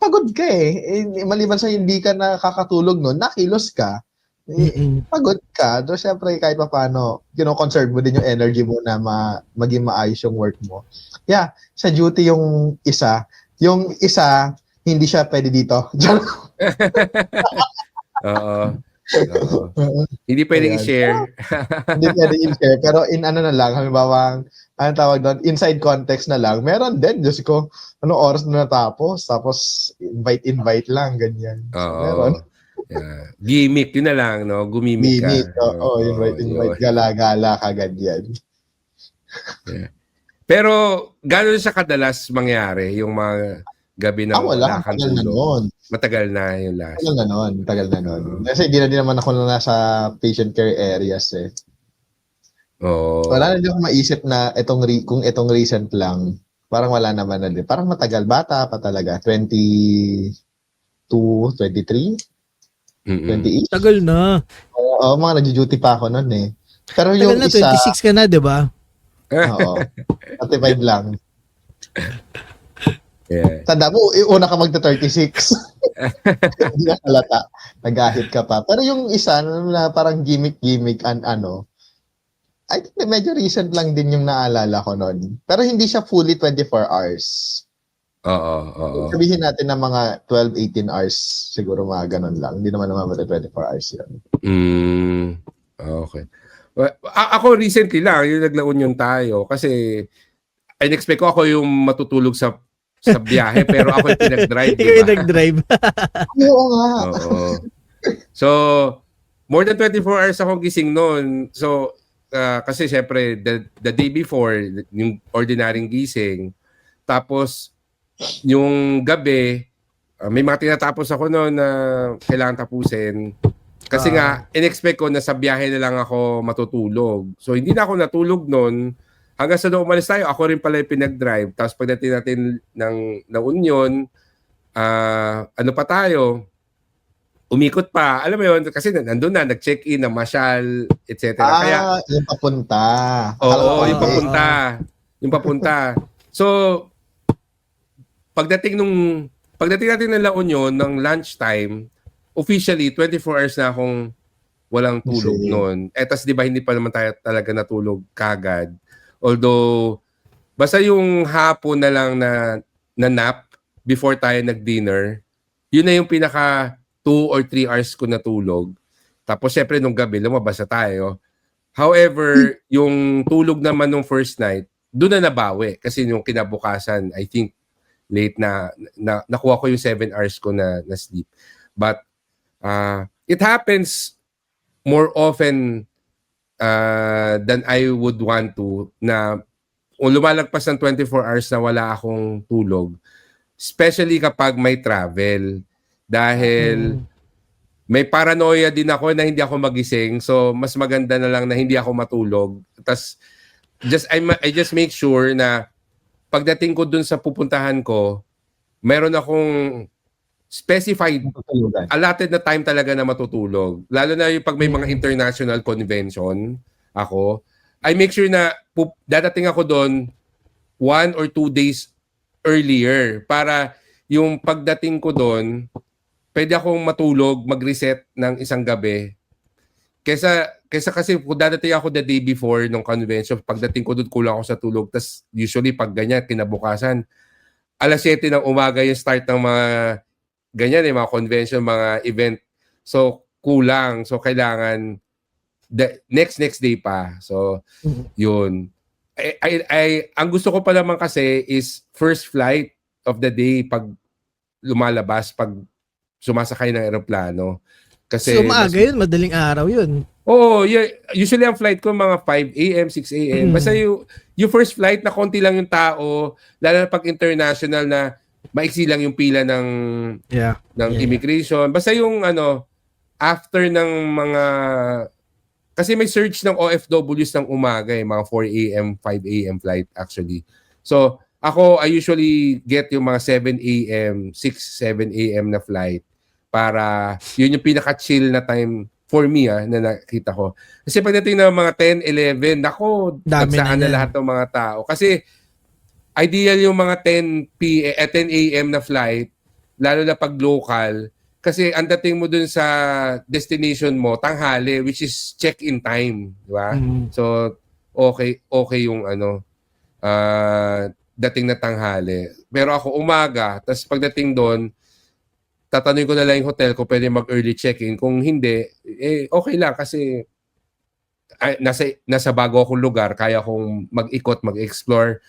pagod ka eh. Maliban sa hindi ka nakakatulog nun, nakilos ka. Pagod ka. Doon syempre kahit pa paano, conserve mo din yung energy mo na maging maayos yung work mo. Yeah, sa duty yung isa. Yung isa, hindi siya pwede dito. Oo. Oo. Hindi pwedeng Ayan. i-share. Hindi pwede i-share. Pero in ano na lang, halimbawa, anong tawag doon, inside context na lang, meron din. Diyos ko, anong oras na natapos? Tapos, invite lang, ganyan. So, meron. Oo. Yeah. Gimmick, yun na lang, no? Gumimik ka. Mimik. Oo, invite, yun. gala-gala ka, ganyan. Yeah. Pero, gano'n siya kadalas mangyari, yung mga gabi na wala kang Tagal na tulog? noon. Matagal na yung last. Tagal na noon. Kasi di na din naman ako nasa patient care areas eh. Oo. Wala na din ako maisip na kung itong recent lang, parang wala naman na din. Parang matagal, bata pa talaga. 22, 23, Mm-mm. 28. Tagal na. Oo, mga nag-duty pa ako noon eh. Pero Tagal yung na, isa, 26 ka na, di ba? oo, 35 lang. Yeah. Tanda mo, una ka magta-36. Hindi na halata. Nag-ahit ka pa. Pero yung isa na parang gimmick and ano, I think medyo recent lang din yung naalala ko noon. Pero hindi siya fully 24 hours. Oo. Sabihin natin na mga 12, 18 hours, siguro mga ganun lang. Hindi naman 24 hours yun. Okay. Well, ako recently lang, yung naglaon yung tayo. Kasi, in-expect ko ako yung matutulog sa biyahe, pero ako yung pinag-drive, Ikaw di yung ba? nag-drive. Oo nga. Oo. So, more than 24 hours akong gising noon. So, kasi syempre, the day before, yung ordinaryong gising. Tapos, yung gabi, may mga tinatapos ako noon na kailangan tapusin. Kasi nga, in-expect ko na sa biyahe na lang ako matutulog. So, hindi na ako natulog noon. Hanggang sa nung umalis tayo, ako rin pala yung pinag-drive. Tapos pagdating natin ng Union, ano pa tayo, umikot pa. Alam mo yun, kasi nandun na, nag-check-in, namasyal, etc. Kaya, Yung papunta. oo, yung Okay. papunta. Yung papunta. So, pagdating natin ng La Union, ng lunchtime, officially, 24 hours na akong walang tulog noon. Tas di ba hindi pa naman tayo talaga natulog kagad. Although, basta yung hapon na lang na nap before tayo nag-dinner, yun na yung pinaka 2 or 3 hours ko natulog. Tapos syempre nung gabi, lumabas na tayo. However, yung tulog naman nung first night, doon na nabawi. Kasi yung kinabukasan, I think, late na nakuha ko yung 7 hours ko na sleep. But, it happens more often than I would want to na lumalagpas ng 24 hours na wala akong tulog. Especially kapag may travel. Dahil may paranoia din ako na hindi ako magising. So, mas maganda na lang na hindi ako matulog. Tas, I just make sure na pagdating ko dun sa pupuntahan ko, meron akong specified, allotted na time talaga na matutulog. Lalo na yung pag may mga international convention ako, I make sure na dadating ako doon 1 or 2 days earlier para yung pagdating ko doon, pwede akong matulog, mag-reset ng isang gabi. Kesa kasi kung dadating ako the day before ng convention, pagdating ko doon kulang ako sa tulog. Tas usually pag ganyan, kinabukasan, 7:00 ng umaga yung start ng mga ganyan mga convention, mga event. So, kulang. So, kailangan next day pa. So, yun. Ang gusto ko pa naman kasi is first flight of the day pag lumalabas, pag sumasakay ng eroplano. Kasi So, maaga yun, madaling araw yun. Oo, usually ang flight ko mga 5 a.m., 6 a.m. Basta yung first flight na konti lang yung tao, lalo na pag international na maiksi lang yung pila ng immigration. Basta yung after ng mga kasi may surge ng OFWs ng umaga mga 4 a.m., 5 a.m. flight actually. So, I usually get yung mga 7 a.m., 6, 7 a.m. na flight para yun yung pinaka-chill na time for me na nakita ko. Kasi pagdating ng mga 10, 11, nako, nagsaan na lahat ng mga tao. Kasi ideal yung mga 10 a.m. na flight, lalo na pag local, kasi ang dating mo dun sa destination mo, tanghali, which is check-in time. Di ba? So, okay yung dating na tanghali. Pero ako umaga, tapos pagdating doon, tatanungin ko na lang yung hotel kung pwede mag-early check-in. Kung hindi, okay lang kasi nasa bago akong lugar, kaya akong mag-ikot, mag-explore.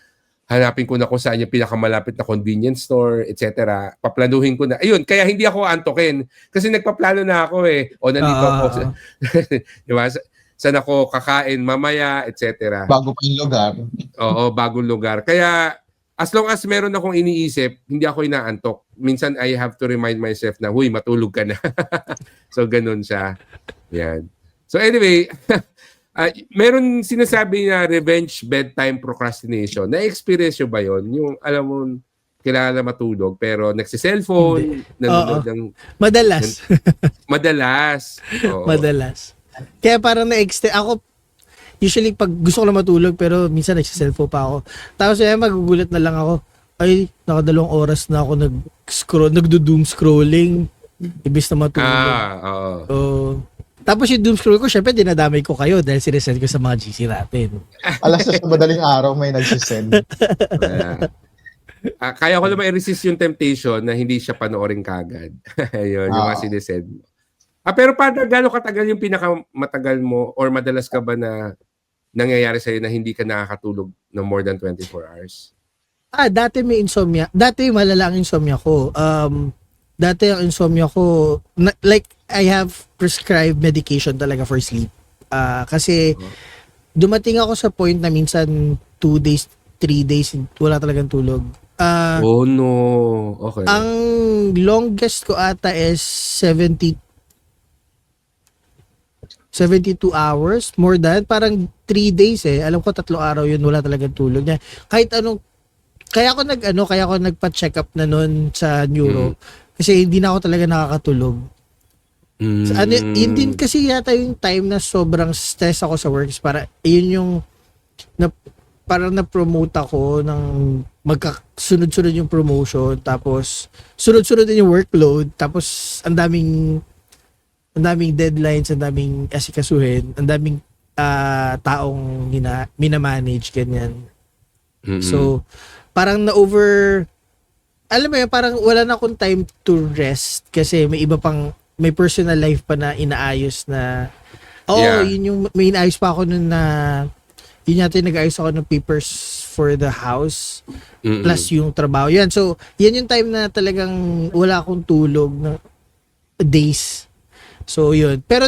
Hanapin ko na kung saan yung pinakamalapit na convenience store, etc. Paplanuhin ko na. Ayun, kaya hindi ako antokin. Kasi nagpaplano na ako O nandito ako. Diba? Saan ako kakain mamaya, etc. Bago pa yung lugar. Oo, bagong lugar. Kaya as long as meron akong iniisip, hindi ako inaantok. Minsan I have to remind myself na, huy, matulog ka na. So, ganun siya. Yan. So, anyway, meron sinasabi na revenge bedtime procrastination. Na-experience nyo ba yon? Yung, alam mo, kailangan na matulog, pero nagsiselfone, nanonood ng... Madalas. Madalas. Oo. Madalas. Kaya parang na-extend. Ako, usually pag gusto ko na matulog, pero minsan nagsiselfone pa ako. Tapos magugulat na lang ako, ay, nakadalawang oras na ako nagdo-doom scrolling. Ibis na matulog. Oo. So, tapos yung doom scroll ko, syempre dinadamay ko kayo dahil sinesend ko sa mga GC natin. Alas sa madaling araw may nagsisend. Kaya ko naman i-resist yung temptation na hindi siya panoorin kagad. Ayun, yung mga sinesend mo. Pero gano'ng katagal yung pinakamatagal mo or madalas ka ba na nangyayari sa'yo na hindi ka nakakatulog ng more than 24 hours? Dati may insomnia. Dati malala ang insomnia ko. Dati ang insomnia ko, like, I have prescribed medication talaga for sleep. Kasi dumating ako sa point na minsan 2 days, 3 days, wala talagang tulog. Oh no. Okay. Ang longest ko ata is 72 hours, more than, parang 3 days Alam ko 3 araw yun, wala talagang tulog niya. Kahit anong, kaya ako nagpa-check up na noon sa neuro. Kasi hindi na ako talaga nakakatulog. So, yun din kasi yata yung time na sobrang stress ako sa works. Para, yun yung, parang na-promote ako ng sunod-sunod yung promotion. Tapos, sunod-sunod din yung workload. Tapos, ang daming deadlines, ang daming asikasuhin, ang daming taong minamanage, ganyan. So, parang alam mo yun, parang wala na akong time to rest kasi may personal life pa na inaayos na, yun yung, may inaayos pa ako nun na, yun yata yung nag-ayos ako ng papers for the house, plus yung trabaho. Yan, so, yan yung time na talagang wala akong tulog na days. So, yun. Pero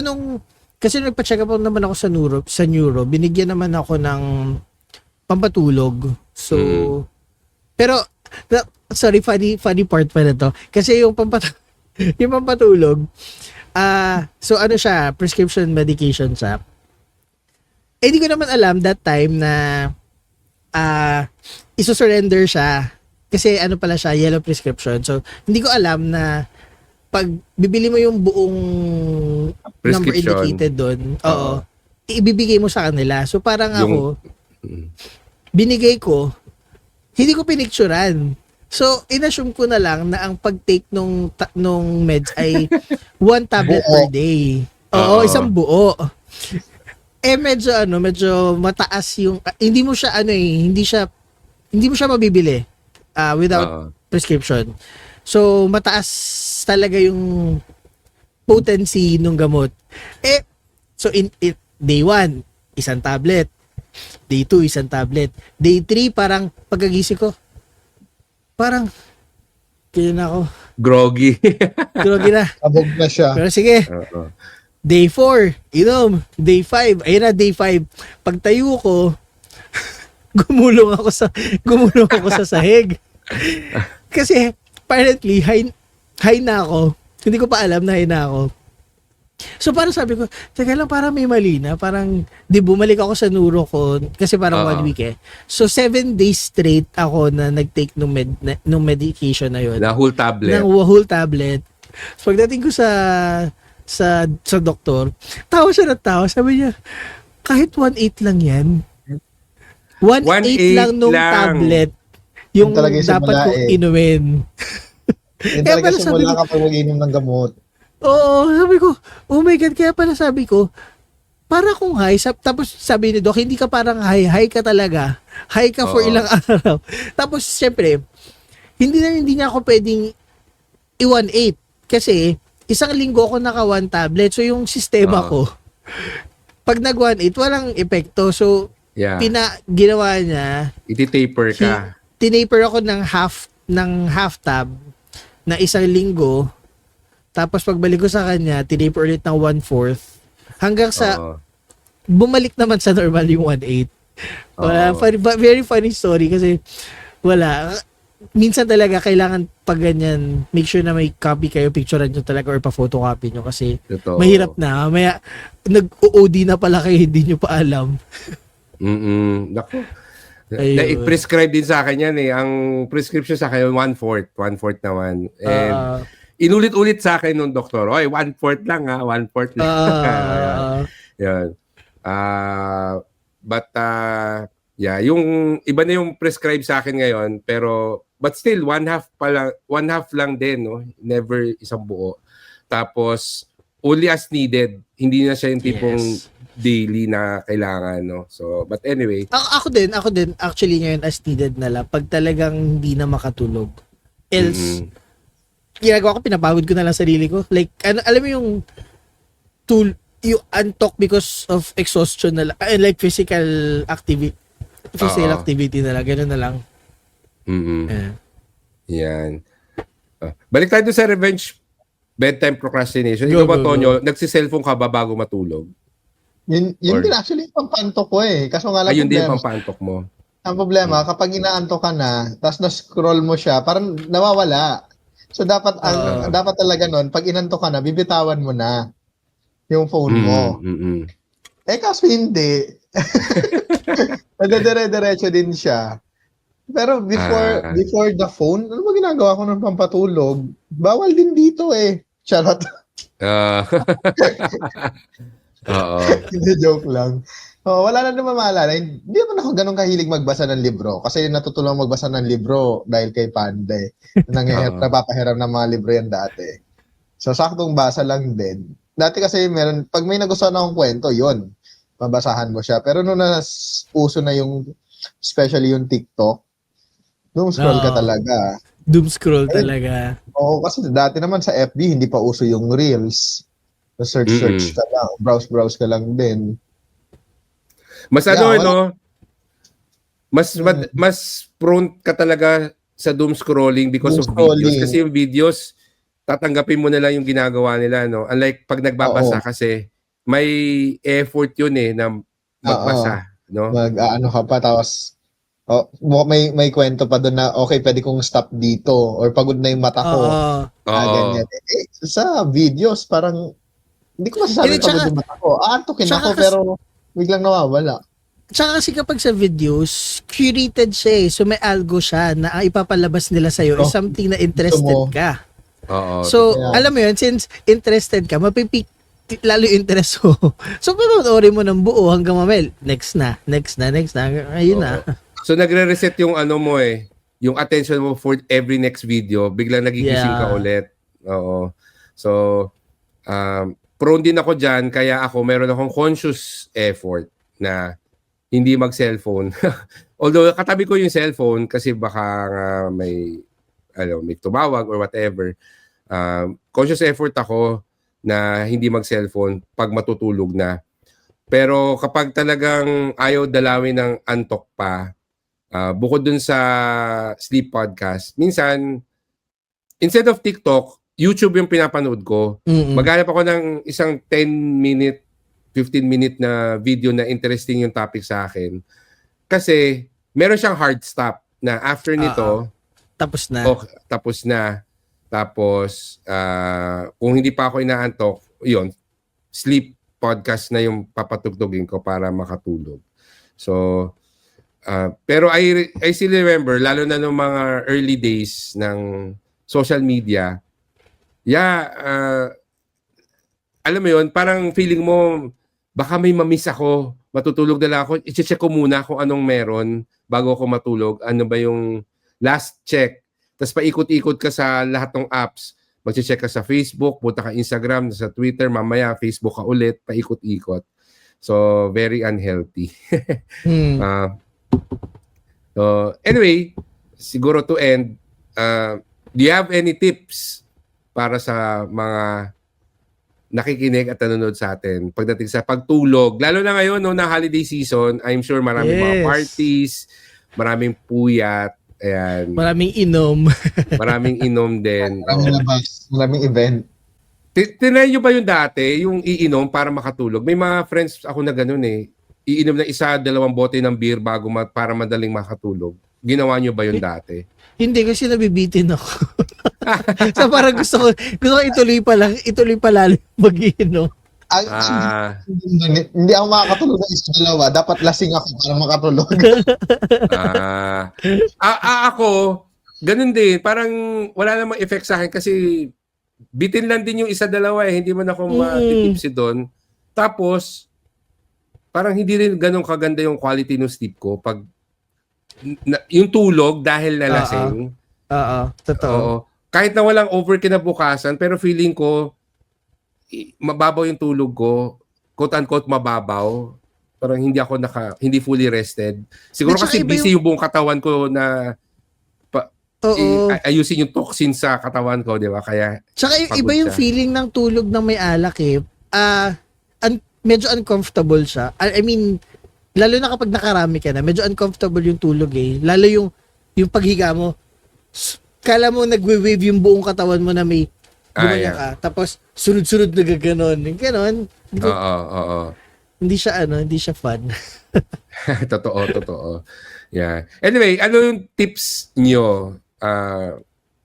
kasi nagpa-check up naman ako sa neuro, binigyan naman ako ng pampatulog. So, pero, sorry, funny part pa na to. Kasi yung pampatulog, so ano siya, prescription medication siya. Hindi ko naman alam that time na iso-surrender siya. Kasi ano pala siya, yellow prescription. So, hindi ko alam na pag bibili mo yung buong number indicated doon, ibibigay mo sa kanila. So, parang ako, binigay ko, hindi ko pinicturan. So, inassume ko na lang na ang pag-take nung meds ay 1 tablet per day. Oo, isang buo. Medyo mataas yung, hindi mo siya mabibili without prescription. So, mataas talaga yung potency nung gamot. So, day 1, isang tablet. Day 2, isang tablet. Day 3, parang pagkagising ko, parang, kaya na ako. Groggy. Groggy na. Abog na siya. Pero sige. Day 4, inom. Day 5, ayun na, day 5. Pagtayo ko, gumulong ako sa sahig. Kasi, apparently, high na ako. Hindi ko pa alam na high na ako. So, parang sabi ko, teka lang, parang may mali na. Parang, bumalik ako sa neuro ko. Kasi parang 1 week So, 7 days straight ako na nag-take nung medication na yun. The whole tablet. Ng whole tablet. So, pagdating ko sa doktor, tawa siya na tawa. Sabi niya, kahit 1/8 lang yan. 1/8 lang nung tablet. Yung dapat kong inumin. Yung talaga simula kapag mag-inom ng gamot. Oo, sabi ko, oh my God, kaya pala sabi ko, para akong high. Tapos sabi ni Doc, hindi ka parang high. High ka talaga. High ka for Oo. ilang araw. Tapos, syempre, hindi niya ako pwedeng i-1-8. Kasi, isang linggo ako naka 1 tablet. So, yung sistema Oo. ko, pag nag-1-8, walang epekto. So, Yeah. ginawa niya, Iti-taper ka. tinaper ako ng half tab na isang linggo. Tapos pagbalik ko sa kanya, tinaper ulit ng 1/4 hanggang sa Oo. bumalik naman sa normal yung 1/8. Wala, Oo. very funny story kasi wala. Minsan talaga kailangan pag ganyan, make sure na may copy kayo, picturean nyo talaga or pa-photocopy nyo kasi Totoo. mahirap na. Maya, nag-OD na pala kayo, hindi nyo pa alam. Naku. Ayun. I-prescribe din sa akin yan eh. Ang prescription sa akin, 1/4. 1/4 naman. And inulit-ulit sa akin nung doktor, oy, 1/4 lang ha, 1/4 lang. Yan. But yeah, yung iba na yung prescribe sa akin ngayon, pero but still 1/2 pala, 1/2 lang din, no? Never isang buo. Tapos only as needed. Hindi na siya yung tipong Yes. daily na kailangan, no? So, but anyway, Ako din, actually ngayon as needed na lang, pag talagang hindi na makatulog. Else, ginagawa ko, pinapagod ko na lang sarili ko. Like, alam mo yung yung antok because of exhaustion na lang, like physical activity na lang, gano'n na lang. Yeah. Yan. Balik tayo dun sa revenge bedtime procrastination. Go, Ikaw ba, go, Tonyo, nagsiselfone ka ba bago matulog? Yun Or- din actually yung pampantok ko eh. Kaso nga lang Ayun din problema. pampaantok mo. Ang problema, kapag inaantok ka na, tapos na-scroll mo siya, parang nawawala. So dapat dapat talaga nun, pag inantok ka na, bibitawan mo na yung phone mo. Eh kaso hindi. Nadadire-diretso din siya. Pero before the phone, ano ba ginagawa ko ng pampatulog? Bawal din dito eh. Charot. Oo. Hindi, joke lang. Wala na naman maalala. Hindi naman ako ganun kahilig magbasa ng libro. Kasi natutulong magbasa ng libro dahil kay Panda eh. Napapahiram ng mga libro yan dati. So, saktong basa lang din. Dati kasi pag may nagustuhan akong kwento, yon mabasahan mo siya. Pero nung uso na yung, especially yung TikTok, nung scroll ka talaga. Doom scroll talaga. Oo, kasi dati naman sa FB, hindi pa uso yung Reels. Search ka lang, browse ka lang din. Mas mas prone ka talaga sa doom scrolling because Doom of scrolling. videos. Kasi yung videos, tatanggapin mo na lang yung ginagawa nila, no? Unlike pag nagbabasa kasi, may effort yun eh, na magbasa, no? Mag-ano ka pa, tapos may kwento pa doon na, okay, pwede kong stop dito, or pagod na yung mata ko. Ganyan. Sa videos, parang, hindi ko masasabi pagod yung mata ko. Aantukin ako, pero biglang nawawala. Tsaka kasi kapag sa videos, curated siya eh. So may algo siya na ipapalabas nila sa'yo is something na interested ka. So, alam mo yun, since interested ka, mapipik lalo yung interest mo. So, panoorin mo ng buo hanggang mamel. Next na. Ayun na. So, nagre-reset yung ano mo eh. Yung attention mo for every next video. Biglang nagigising ka ulit. Oo. So, prone din ako dyan. Kaya ako, meron akong conscious effort na hindi mag-cellphone. Although, katabi ko yung cellphone kasi baka may tumawag or whatever. Conscious effort ako na hindi mag-cellphone pag matutulog na. Pero kapag talagang ayaw dalawin ng antok pa, bukod dun sa sleep podcast, minsan, instead of TikTok, YouTube yung pinapanood ko. Maghanap ako ng isang 10-minute, 15-minute na video na interesting yung topic sa akin. Kasi meron siyang hard stop na after nito, tapos na. Tapos na. Tapos, kung hindi pa ako inaantok, yun, sleep podcast na yung papatugtugin ko para makatulog. So, pero I still remember, lalo na nung mga early days ng social media, alam mo yun, parang feeling mo, baka may mamiss ako, matutulog na lang ako, i-check ko muna kung anong meron bago ako matulog. Ano ba yung last check? Tapos paikot-ikot ka sa lahat ng apps. Mag-check ka sa Facebook, punta ka Instagram, sa Twitter, mamaya Facebook ka ulit, paikot-ikot. So, very unhealthy. Hmm. So, anyway, siguro to end, do you have any tips para sa mga nakikinig at nanonood sa atin pagdating sa pagtulog? Lalo na ngayon, no, na holiday season, I'm sure maraming mga Yes. parties, maraming puyat, ayan, Maraming inom. maraming inom din. Maraming labas, maraming event. Tinry nyo ba yung dati, yung iinom para makatulog? May mga friends ako na ganun eh. Iinom na isa, 2 bote ng beer bago para madaling makatulog. Ginawa nyo ba yun dati? Hindi kasi nabibitin ako. So parang gusto ko ituloy pa lalo mag-inom. Ah, Hindi ako makakatulog ng isa dalawa. Dapat lasing ako para makatulog. ako, ganun din. Parang wala namang effect sa akin kasi bitin lang din yung isa dalawa eh. Hindi man ako matitipsy doon. Tapos, parang hindi rin ganun kaganda yung quality ng sleep ko. Pag yung tulog dahil nalasing. Oo, totoo. Oo. Kahit na walang over kinabukasan, pero feeling ko, mababaw yung tulog ko. Quote-unquote mababaw. Parang hindi fully rested. Siguro At saka kasi iba busy yung buong katawan ko na Oo. ayusin yung toxin sa katawan ko, di ba? Kaya Tsaka pagod iba yung siya. feeling ng tulog ng may alak eh. Medyo uncomfortable siya. I mean, lalo na kapag nakarami ka na, medyo uncomfortable yung tulog eh. Lalo yung paghiga mo, kala mo nagwe-wave yung buong katawan mo na may gumanya ka. Tapos, sunod-sunod na gaganon. Ganon. Oo. Hindi siya fun. Totoo. Yeah. Anyway, ano yung tips nyo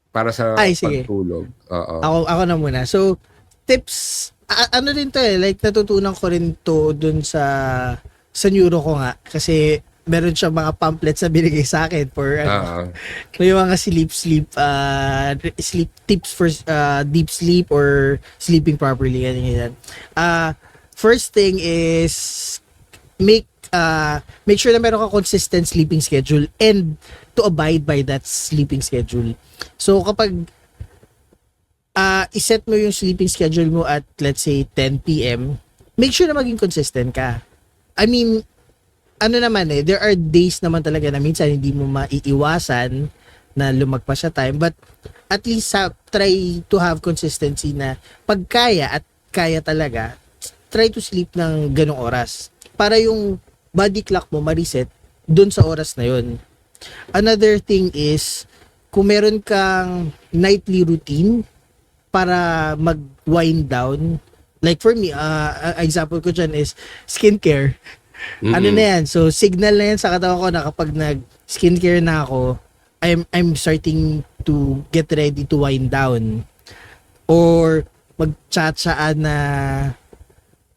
para sa Sige. pagtulog? Oo. Ako na muna. So, tips, ano din to eh, like natutunan ko rin to dun sa neuro ko nga. Kasi meron siya mga pamphlets na binigay sa akin for yung mga sleep tips for deep sleep or sleeping properly. Ganyan. First thing is make sure na meron ka consistent sleeping schedule and to abide by that sleeping schedule. So kapag iset mo yung sleeping schedule mo at let's say 10 p.m., make sure na maging consistent ka. I mean, ano naman eh, there are days naman talaga na minsan hindi mo maiiwasan na lumagpas sa time, but at least try to have consistency na pag kaya at kaya talaga, try to sleep ng ganong oras para yung body clock mo ma-reset dun sa oras na yun. Another thing is, kung meron kang nightly routine para mag-wind down, like for me, example ko dyan is skincare. Ano na yan? So, signal na yan sa katawan ko na kapag nag-skincare na ako, I'm starting to get ready to wind down. Or mag-cha-chaan na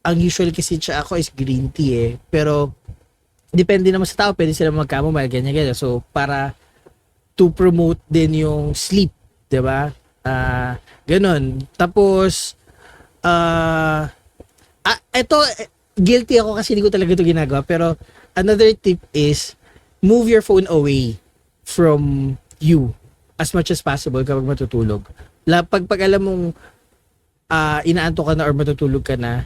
ang usual kasi cha ako is green tea eh. Pero, depende naman sa tao. Pwede sila mag-chamomile, ganyan. So, para to promote din yung sleep. Diba? Ganon. Tapos, ito, guilty ako kasi hindi ko talaga ito ginagawa. Pero, another tip is, move your phone away from you as much as possible kapag matutulog. Pag alam mong inaantok ka na or matutulog ka na,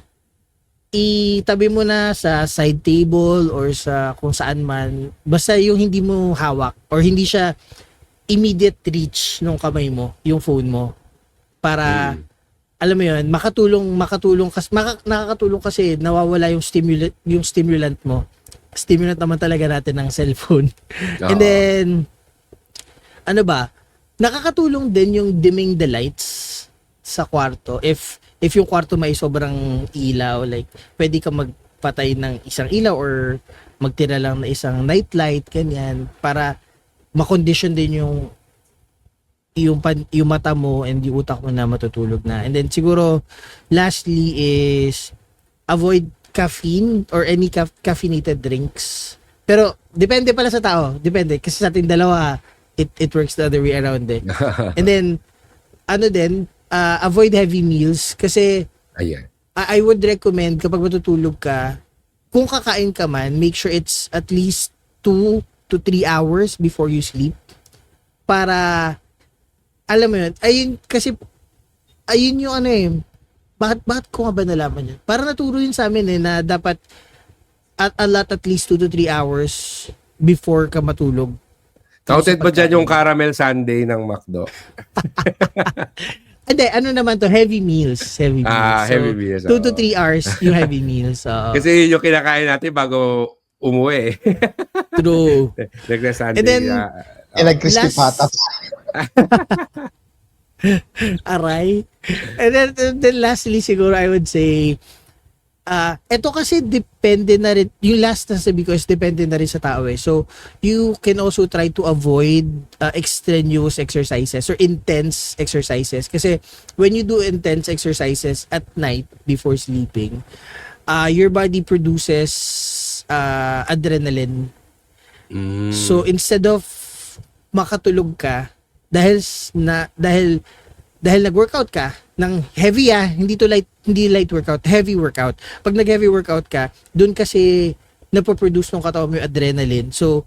itabi mo na sa side table or sa kung saan man. Basta yung hindi mo hawak or hindi siya immediate reach nung kamay mo, yung phone mo. Para, alam mo yun, nakakatulong kasi nawawala yung stimulant mo. Stimulant naman talaga natin ng cellphone. And then, ano ba, nakakatulong din yung dimming the lights sa kwarto. If yung kwarto may sobrang ilaw, like, pwede ka magpatay ng isang ilaw or magtira lang na isang night light, ganyan, para makondisyon din yung mata mo and yung utak mo na matutulog na. And then siguro lastly is avoid caffeine or any caffeinated drinks. Pero depende pala sa tao, depende kasi sa ating dalawa it works the other way around eh. And then avoid heavy meals kasi Ayan. I would recommend kapag matutulog ka, kung kakain ka man, make sure it's at least 2 to 3 hours before you sleep para alam mo yun, ayun yung ano eh, bakit ko nga ba nalaman yun? Parang naturo yun sa amin na dapat at least 2 to 3 hours before ka matulog. Counted ba dyan yung caramel sundae ng McDo? Hindi, ano naman to, heavy meals. Heavy meals. Heavy meals. 2 to 3 hours yung heavy meals. Kasi yun yung kinakain natin bago umuwi. True. Nagla-sundae. And then, Nag-crispy last- pata. Aray. And then lastly, siguro I would say, ito kasi depende na rin, yung last na sabi ko is depende na rin sa tao eh. So, you can also try to avoid extraneous exercises or intense exercises. Kasi when you do intense exercises at night before sleeping, your body produces adrenaline. So, instead of makatulog ka, dahil nag-workout ka ng heavy hindi light workout, heavy workout. Pag nag-heavy workout ka, dun kasi napoproduce ng katawan mo yung adrenaline. So,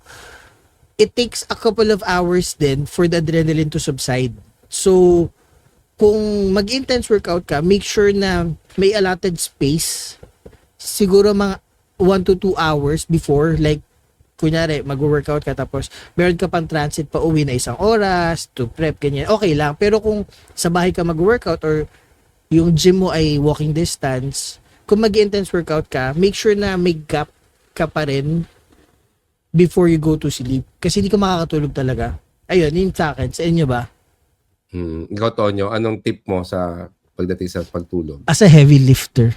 it takes a couple of hours then for the adrenaline to subside. So, kung mag-intense workout ka, make sure na may allotted space. Siguro mga 1 to 2 hours before, like, kunyari, mag-workout ka tapos meron ka pang transit pa uwi na 1 oras to prep, ganyan. Okay lang. Pero kung sa bahay ka mag-workout or yung gym mo ay walking distance, kung mag-intense workout ka, make sure na may gap ka pa rin before you go to sleep. Kasi hindi ka makakatulog talaga. Ayun, yun sa akin. Sa inyo ba? Ikaw, Tonyo, anong tip mo sa pagdating sa pagtulog? As a heavy lifter.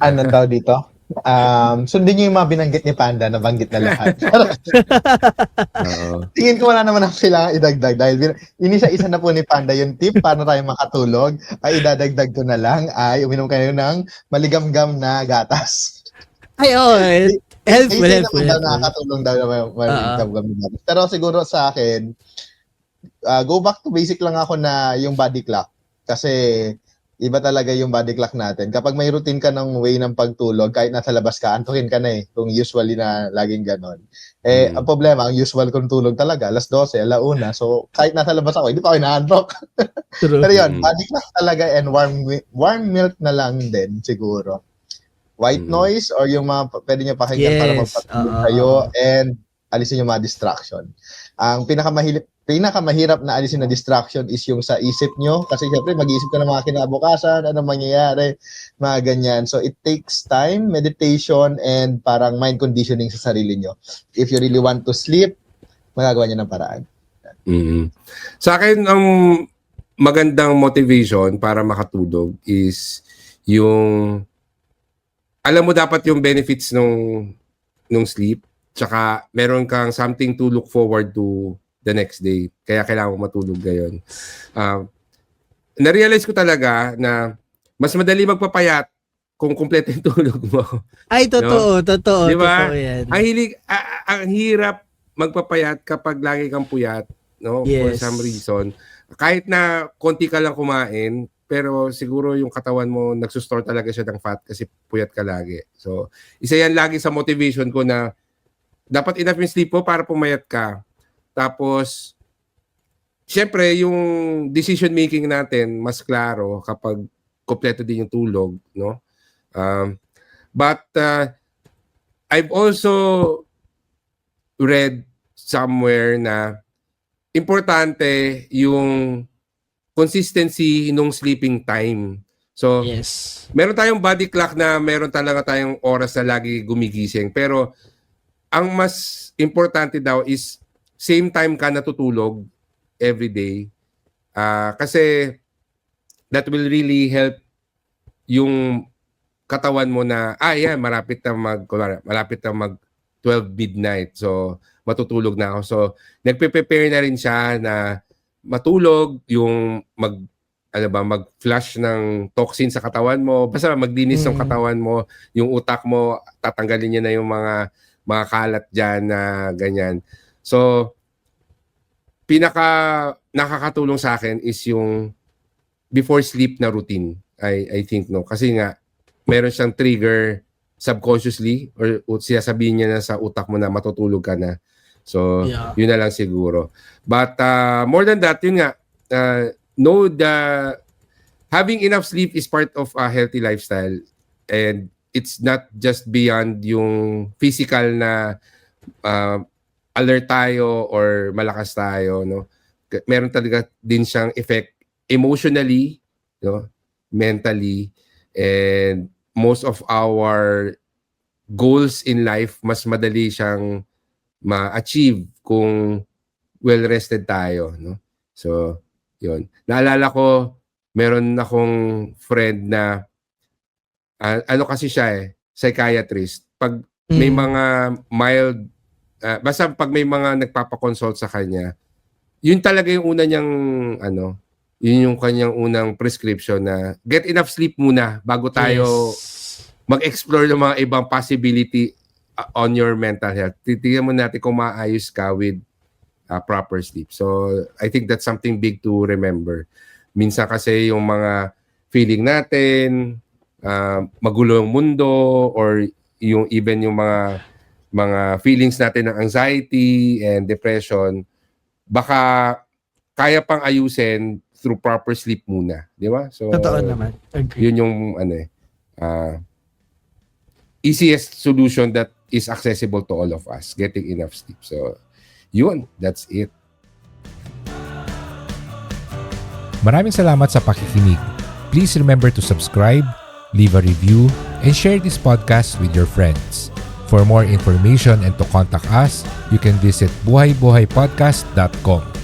Ano daw dito? Sundin niyo yung mga binanggit ni Panda, nabanggit na lahat. Oo. Tingin ko wala naman ako kailangan idagdag dahil inisa-isa na po ni Panda yung tip paano tayo makatulog. Ay idadagdag ko na lang ay uminom kayo ng maligamgam na gatas. Ay, helpful. Naman daw nakakatulong daw na maligamgam na gatas. Pero siguro sa akin, go back to basic lang ako na yung body clock. Kasi iba talaga yung body clock natin. Kapag may routine ka ng way ng pagtulog, kahit nasa labas ka, antukin ka na eh. Kung usually na laging ganon. Ang problema, ang usual kong tulog talaga, 12:00, 1:00. So, kahit nasa labas ako, hindi pa ako inaantok. Pero yun, body clock talaga and warm milk na lang din siguro. White noise or yung mga pwede nyo pakinggan para magpatulog kayo and alisin yung mga distraction. Ang pinakamahirap na alisin na distraction is yung sa isip nyo. Kasi syempre, mag-iisip ka ng mga kinabukasan, anong mangyayari, mga ganyan. So, it takes time, meditation, and parang mind conditioning sa sarili nyo. If you really want to sleep, magagawa nyo ng paraan. Sa akin, ang magandang motivation para makatulog is yung alam mo dapat yung benefits nung sleep, tsaka meron kang something to look forward to the next day. Kaya kailangan mo matulog ngayon. Na-realize ko talaga na mas madali magpapayat kung kumpleto yung tulog mo. Ay, totoo. Diba? Totoo yan. Ang hirap magpapayat kapag lagi kang puyat, no? For Yes. some reason. Kahit na konti ka lang kumain, pero siguro yung katawan mo nagsustor talaga siya ng fat kasi puyat ka lagi. So, isa yan lagi sa motivation ko na dapat enough yung sleep mo para pumayat ka. Tapos, syempre, yung decision making natin mas klaro kapag kompleto din yung tulog, no? But I've also read somewhere na importante yung consistency nung sleeping time. So, Yes. meron tayong body clock na meron talaga tayong oras na lagi gumigising. Pero, ang mas importante daw is same time ka natutulog every day. Kasi that will really help yung katawan mo na, malapit na mag 12 midnight. So, matutulog na ako. So, nagpe-prepare na rin siya na matulog, yung mag-flush ng toxin sa katawan mo. Basta maglinis ng katawan mo, yung utak mo, tatanggalin niya na yung mga kalat dyan na ganyan. So, pinaka nakakatulong sa akin is yung before sleep na routine. I think, no? Kasi nga, meron siyang trigger subconsciously or sabihin niya na sa utak mo na matutulog ka na. So, yun na lang siguro. But more than that, yun nga, know having enough sleep is part of a healthy lifestyle, and it's not just beyond yung physical na alert tayo or malakas tayo, no? Meron talaga din siyang effect emotionally, no? Mentally, and most of our goals in life mas madali siyang ma-achieve kung well-rested tayo, no? So, yun. Naalala ko, meron akong friend na ano kasi siya psychiatrist. Pag may mga mild basta pag may mga nagpapakonsult sa kanya, yun talaga yung una niyang yun yung kanyang unang prescription na get enough sleep muna bago tayo mag-explore ng mga ibang possibility on your mental health. Titignan mo natin kung maayos ka with proper sleep. So, I think that's something big to remember. Minsan kasi yung mga feeling natin, magulo yung mundo, or yung even yung mga feelings natin ng anxiety and depression, baka kaya pang ayusin through proper sleep muna, di ba? So, Totoo naman. Agree. Yun yung easiest solution that is accessible to all of us, getting enough sleep. So, yun, that's it. Maraming salamat sa pakikinig. Please remember to subscribe, leave a review, and share this podcast with your friends. For more information and to contact us, you can visit buhaybuhaypodcast.com.